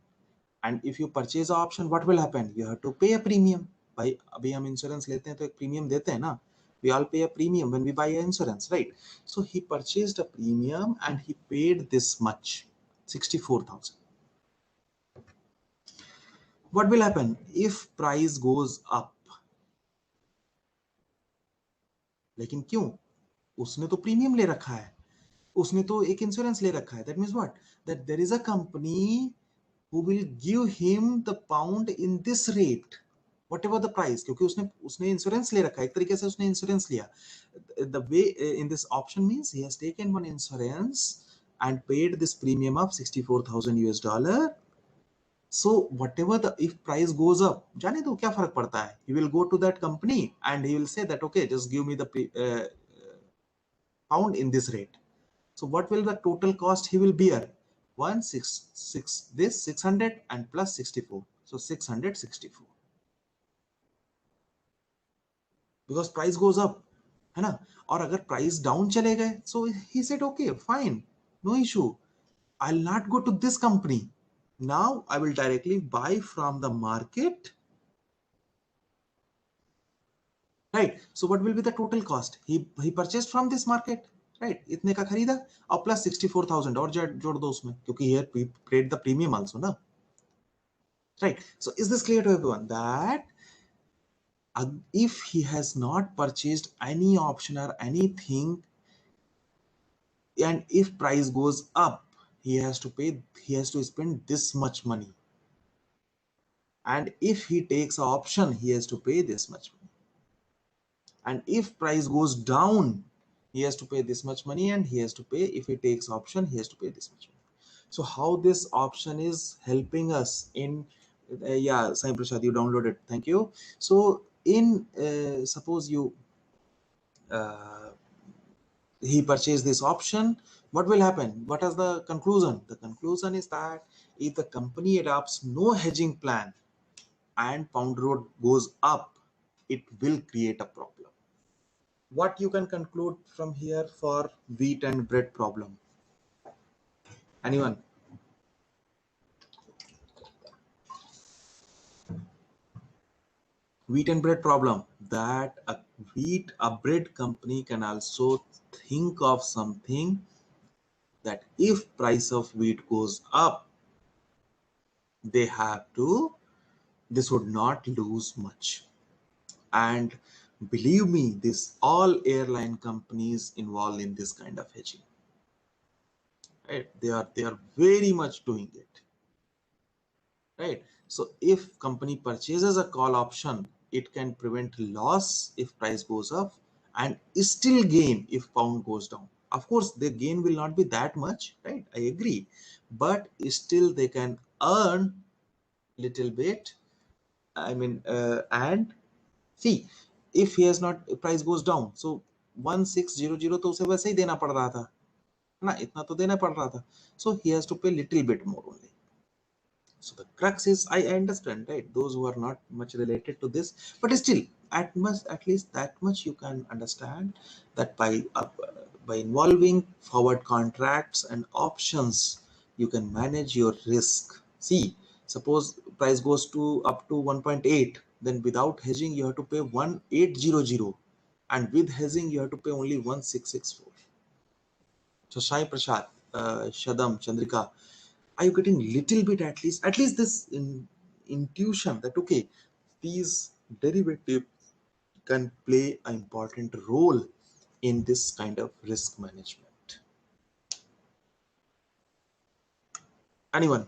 and if you purchase a option, what will happen? You have to pay a premium. भाई अभी हम insurance लेते हैं तो एक premium देते हैं ना. We all pay a premium when we buy an insurance, right? So he purchased a premium and he paid this much, 64,000. What will happen if price goes up? लेकिन क्यों? उसने तो प्रीमियम ले रखा है, उसने तो एक इंश्योरेंस ले रखा है. That means what? That there is a company who will give him the pound in this rate, whatever the price, क्योंकि उसने इंश्योरेंस ले रखा है, एक तरीके से उसने इंश्योरेंस लिया. The way in this option means he has taken one insurance and paid this premium of 64,000 US dollar. So whatever the, if price goes up, जाने दो क्या फर्क पड़ता है, he will go to that company and he will say that okay, just give me the pound in this rate. So what will the total cost he will bear? 166, this 600 and plus 64. So 664. Because price goes up, है ना? और अगर price down चले गए, so he said okay, fine, no issue. I'll not go to this company. Now I will directly buy from the market. Right. So what will be the total cost? He purchased from this market. Right. इतने का खरीदा और plus 64,000 और जोड़ दो उसमें, क्योंकि here we paid the premium also ना. Right. So is this clear to everyone that if he has not purchased any option or anything, and if price goes up, he has to spend this much money, and if he takes an option, he has to pay this much money, and if price goes down, he has to pay this much money, and he has to pay, if he takes option, he has to pay this much money. So how this option is helping us in yeah, Sai Prasad, you downloaded, thank you. So in suppose you he purchased this option, what will happen? What is the conclusion? The conclusion is that if the company adopts no hedging plan and pound road goes up, it will create a problem. What you can conclude from here for wheat and bread problem? Anyone? Wheat and bread problem, that a bread company can also think of something that if price of wheat goes up, they have to, this would not lose much. And believe me, this all airline companies involved in this kind of hedging, right? They are very much doing it, right? So if company purchases a call option, it can prevent loss if price goes up and still gain if pound goes down. Of course the gain will not be that much, right? I agree, but still they can earn little bit. I mean and see, if he has not, price goes down, so 1600 तो उसे वैसे ही देना पड़ रहा था ना, इतना तो देना पड़ रहा था, so he has to pay little bit more only. So the crux is, I understand, right, those who are not much related to this, but still at least that much you can understand that by involving forward contracts and options, you can manage your risk. See, suppose price goes to up to 1.8, then without hedging you have to pay 1800, and with hedging you have to pay only 1664. So Sai Prasad, Shadam, Chandrika, are you getting little bit, at least this intuition that okay, these derivative can play an important role in this kind of risk management? Anyone?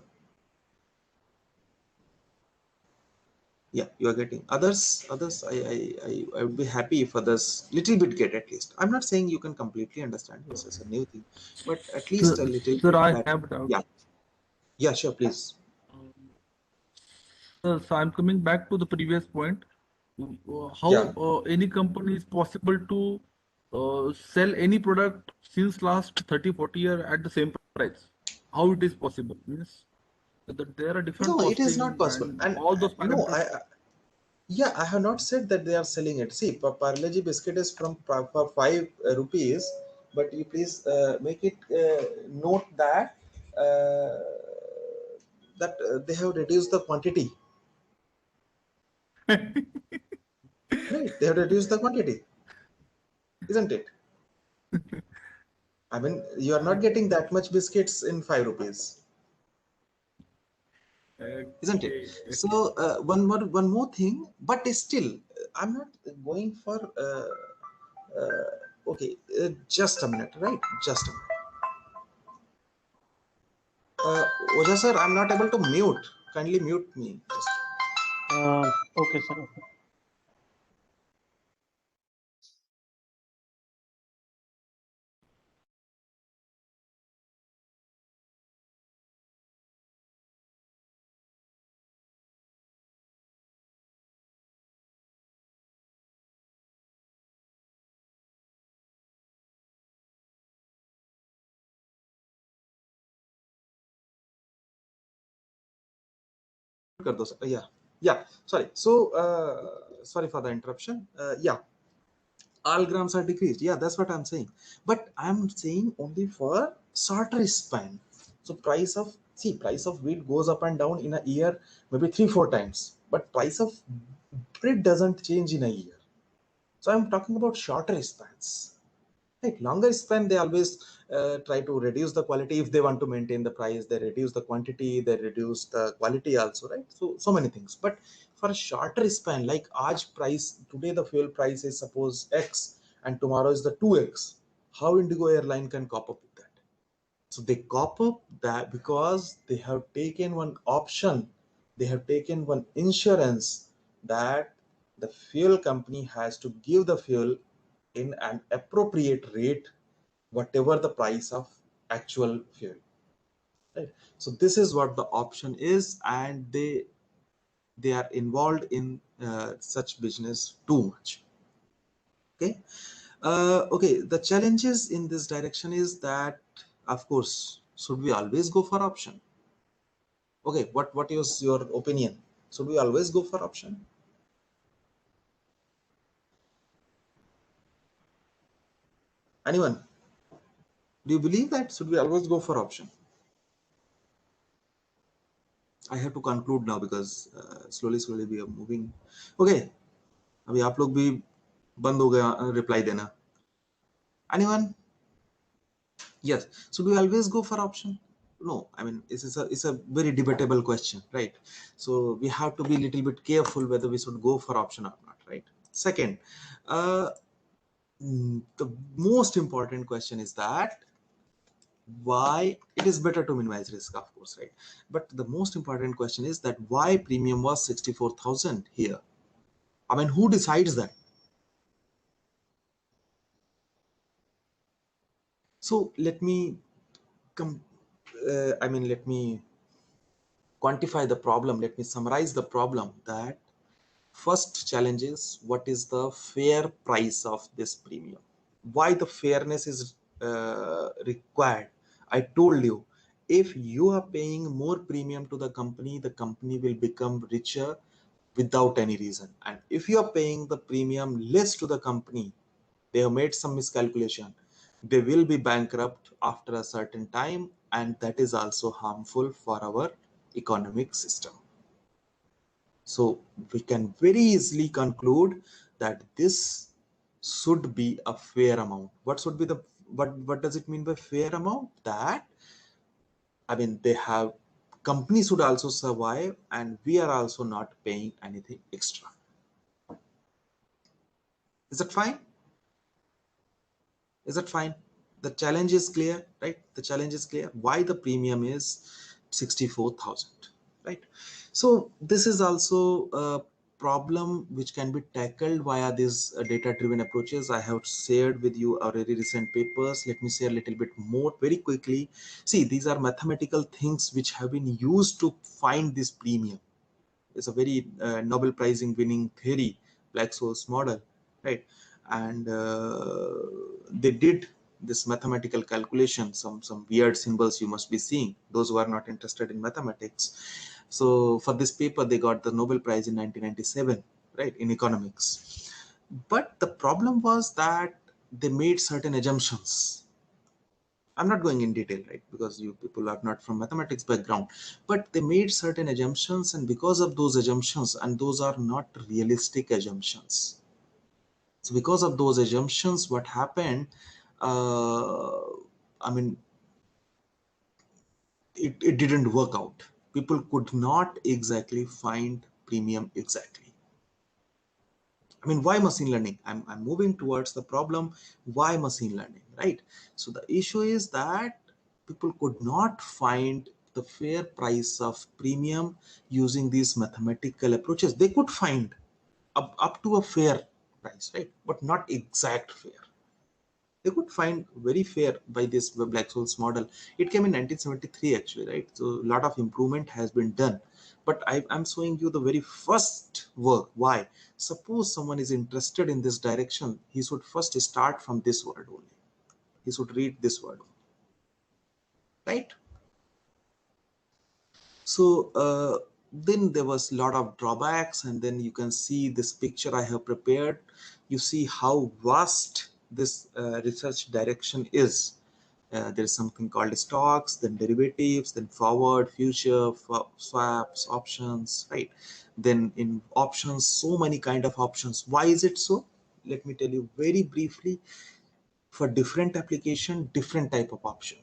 Yeah, you are getting others. I would be happy if others little bit get at least. I'm not saying you can completely understand, this is a new thing, but at least a little Sir, bit I that. have a doubt. Yeah, yeah, sure, please. So I'm coming back to the previous point. Yeah. How any company is possible to sell any product since last 30, 40 years at the same price? How it is possible? Means that there are different No, it is not costing possible. and And all those no, parameters. yeah, I have not said that they are selling it. See, Parle-G biscuit is for 5 rupees, but you please make it note that uh, they have reduced the quantity. Right? They have reduced the quantity, isn't it? I mean, you are not getting that much biscuits in 5 rupees, isn't it? Okay, okay. So one more thing, but still, I'm not going for. Okay, just a minute, right? Just a minute. Oja sir, I'm not able to mute. Kindly mute me. Okay, sir. Okay. कर दो sir. Yeah, yeah. Sorry. So sorry for the interruption. Yeah, all grams are decreased. Yeah, that's what I'm saying. But I'm saying only for shorter span. So price of wheat goes up and down in a year, maybe 3-4 times. But price of bread doesn't change in a year. So I'm talking about shorter spans. Right, longer span, they always try to reduce the quality. If they want to maintain the price, they reduce the quantity, they reduce the quality also, right? So many things. But for a shorter span, like Aaj price, today the fuel price is suppose X and tomorrow is the 2X. How Indigo airline can cop up with that? So they cop up that because they have taken one option, they have taken one insurance that the fuel company has to give the fuel in an appropriate rate, whatever the price of actual fuel. Right. So this is what the option is, and they are involved in such business too much. Okay. Okay, the challenges in this direction is that, of course, should we always go for option? Okay, what is your opinion? Should we always go for option? Anyone? Do you believe that should we always go for option? I have to conclude now because slowly we are moving. Okay, अभी आप लोग भी बंद हो गया reply देना. Anyone? Yes. Should we always go for option? No. I mean, it's a very debatable question, right? So we have to be a little bit careful whether we should go for option or not, right? Second, the most important question is that why it is better to minimize risk, of course, right? But the most important question is that why premium was 64,000 here? I mean, who decides that? So let me come. Let me quantify the problem. Let me summarize the problem. That first challenge is what is the fair price of this premium? Why the fairness is required? I told you, if you are paying more premium to the company will become richer without any reason. And if you are paying the premium less to the company, they have made some miscalculation, they will be bankrupt after a certain time, and that is also harmful for our economic system. So we can very easily conclude that this should be a fair amount. What should be the what does it mean by fair amount? That, I mean, they have, companies should also survive and we are also not paying anything extra. Is that fine? Is that fine? The challenge is clear, right? The challenge is clear. Why the premium is 64,000, right? So this is also problem which can be tackled via these data-driven approaches. I have shared with you already recent papers. Let me share a little bit more very quickly. See, these are mathematical things which have been used to find this premium. It's a very Nobel Prize winning theory, Black-Scholes model, right? And they did this mathematical calculation, some weird symbols you must be seeing, those who are not interested in mathematics. So for this paper, they got the Nobel Prize in 1997, right, in economics. But the problem was that they made certain assumptions. I'm not going in detail, right, because you people are not from mathematics background, but they made certain assumptions, and because of those assumptions, and those are not realistic assumptions. So because of those assumptions, what happened, I mean, it didn't work out. People could not exactly find premium exactly. I mean, why machine learning? I'm moving towards the problem. Why machine learning, right? So the issue is that people could not find the fair price of premium using these mathematical approaches. They could find up to a fair price, right? But not exact fair. They could find very fair by this Black-Scholes model. It came in 1973 actually, right? So a lot of improvement has been done. But I'm showing you the very first work. Why? Suppose someone is interested in this direction, he should first start from this word only. He should read this word, right? So then there was a lot of drawbacks, and then you can see this picture I have prepared. You see how vast this research direction is. There is something called stocks, then derivatives, then forward, future, swaps, options, right? Then in options, so many kind of options. Why is it so? Let me tell you very briefly. For different application, different type of option.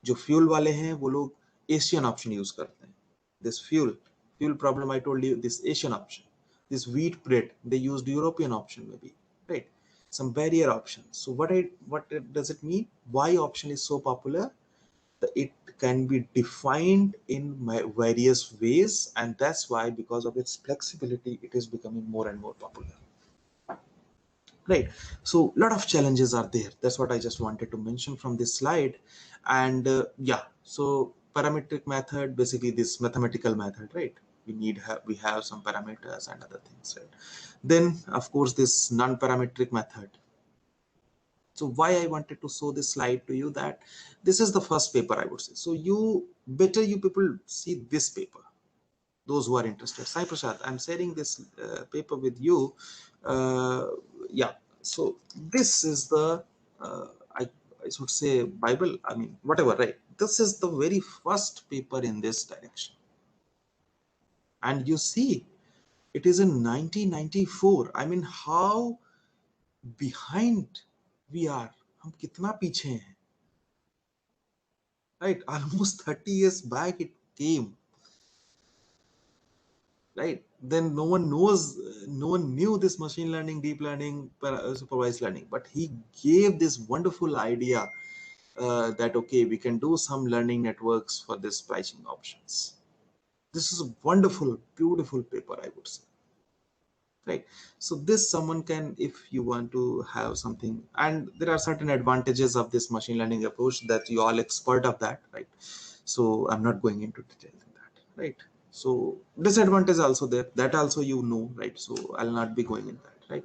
जो fuel वाले हैं वो लोग Asian option use करते हैं. This fuel problem, I told you, this Asian option. This wheat bread, they used European option maybe, right? Some barrier option. So what does it mean? Why option is so popular? It can be defined in various ways, and that's why, because of its flexibility, it is becoming more and more popular. Right. So a lot of challenges are there. That's what I just wanted to mention from this slide. And yeah, so parametric method, basically this mathematical method, right? We have some parameters and other things, right? Then of course this non-parametric method. So why I wanted to show this slide to you, that this is the first paper, I would say. So you people see this paper, those who are interested. Sai Prasad, I'm sharing this paper with you. Yeah, so this is the I should say Bible, I mean whatever, right? This is the very first paper in this direction, and you see it is in 1994. I mean, how behind we are, हम कितना पीछे हैं, right? Almost 30 years back it came, right? Then no one knew this machine learning, deep learning, supervised learning, but he gave this wonderful idea that okay, we can do some learning networks for this pricing options. This is a wonderful, beautiful paper, I would say, right? So this someone can, if you want to have something, and there are certain advantages of this machine learning approach that you all expert of that, right? So I'm not going into detail in that, right? So disadvantage also there, that also you know, right? So I'll not be going in that, right?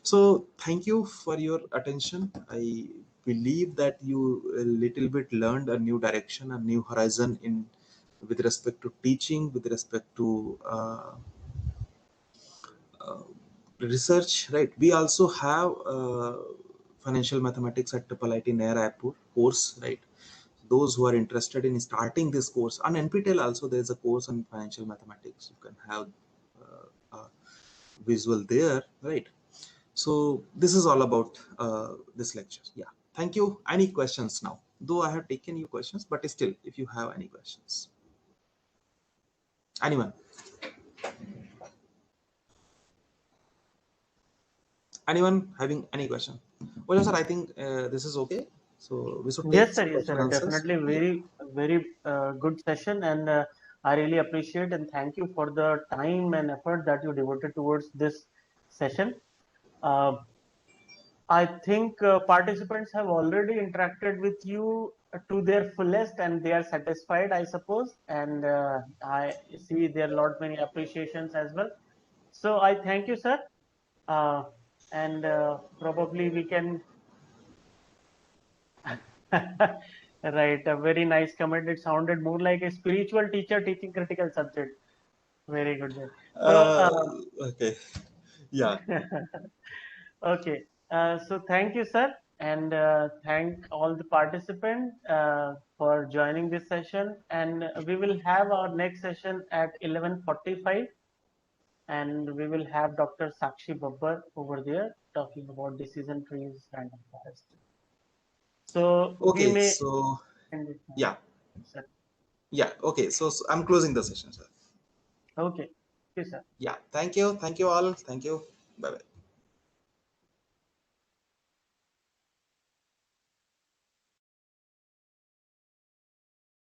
So thank you for your attention. I believe that you a little bit learned a new direction, a new horizon in with respect to teaching, with respect to research, right? We also have financial mathematics at IIIT NAIR Airport course, right? Those who are interested in starting this course on NPTEL, also there is a course on financial mathematics. You can have visual there, right? So this is all about this lecture. Yeah, thank you. Any questions now? Though I have taken your questions, but still, if you have any questions, anyone? Anyone having any question? Well, sir, I think this is okay. So we should take Yes, sir. some Yes, question sir. answers. Definitely Yeah. very good session. And I really appreciate and thank you for the time and effort that you devoted towards this session. I think participants have already interacted with you to their fullest and they are satisfied, I suppose. And I see there are a lot many appreciations as well. So I thank you, sir. Uh, and probably we can. Right, a very nice comment. It sounded more like a spiritual teacher teaching critical subject. Very good. So, Okay. Yeah. okay. So thank you, sir, and thank all the participants for joining this session. And we will have our next session at 11:45, and we will have Dr. Sakshi Babbar over there talking about decision trees random forest. So we Okay. may So end it now, yeah. sir. Yeah. Okay. So I'm closing the session, sir. Okay. Okay, sir. Yeah. Thank you. Thank you all. Thank you. Bye bye.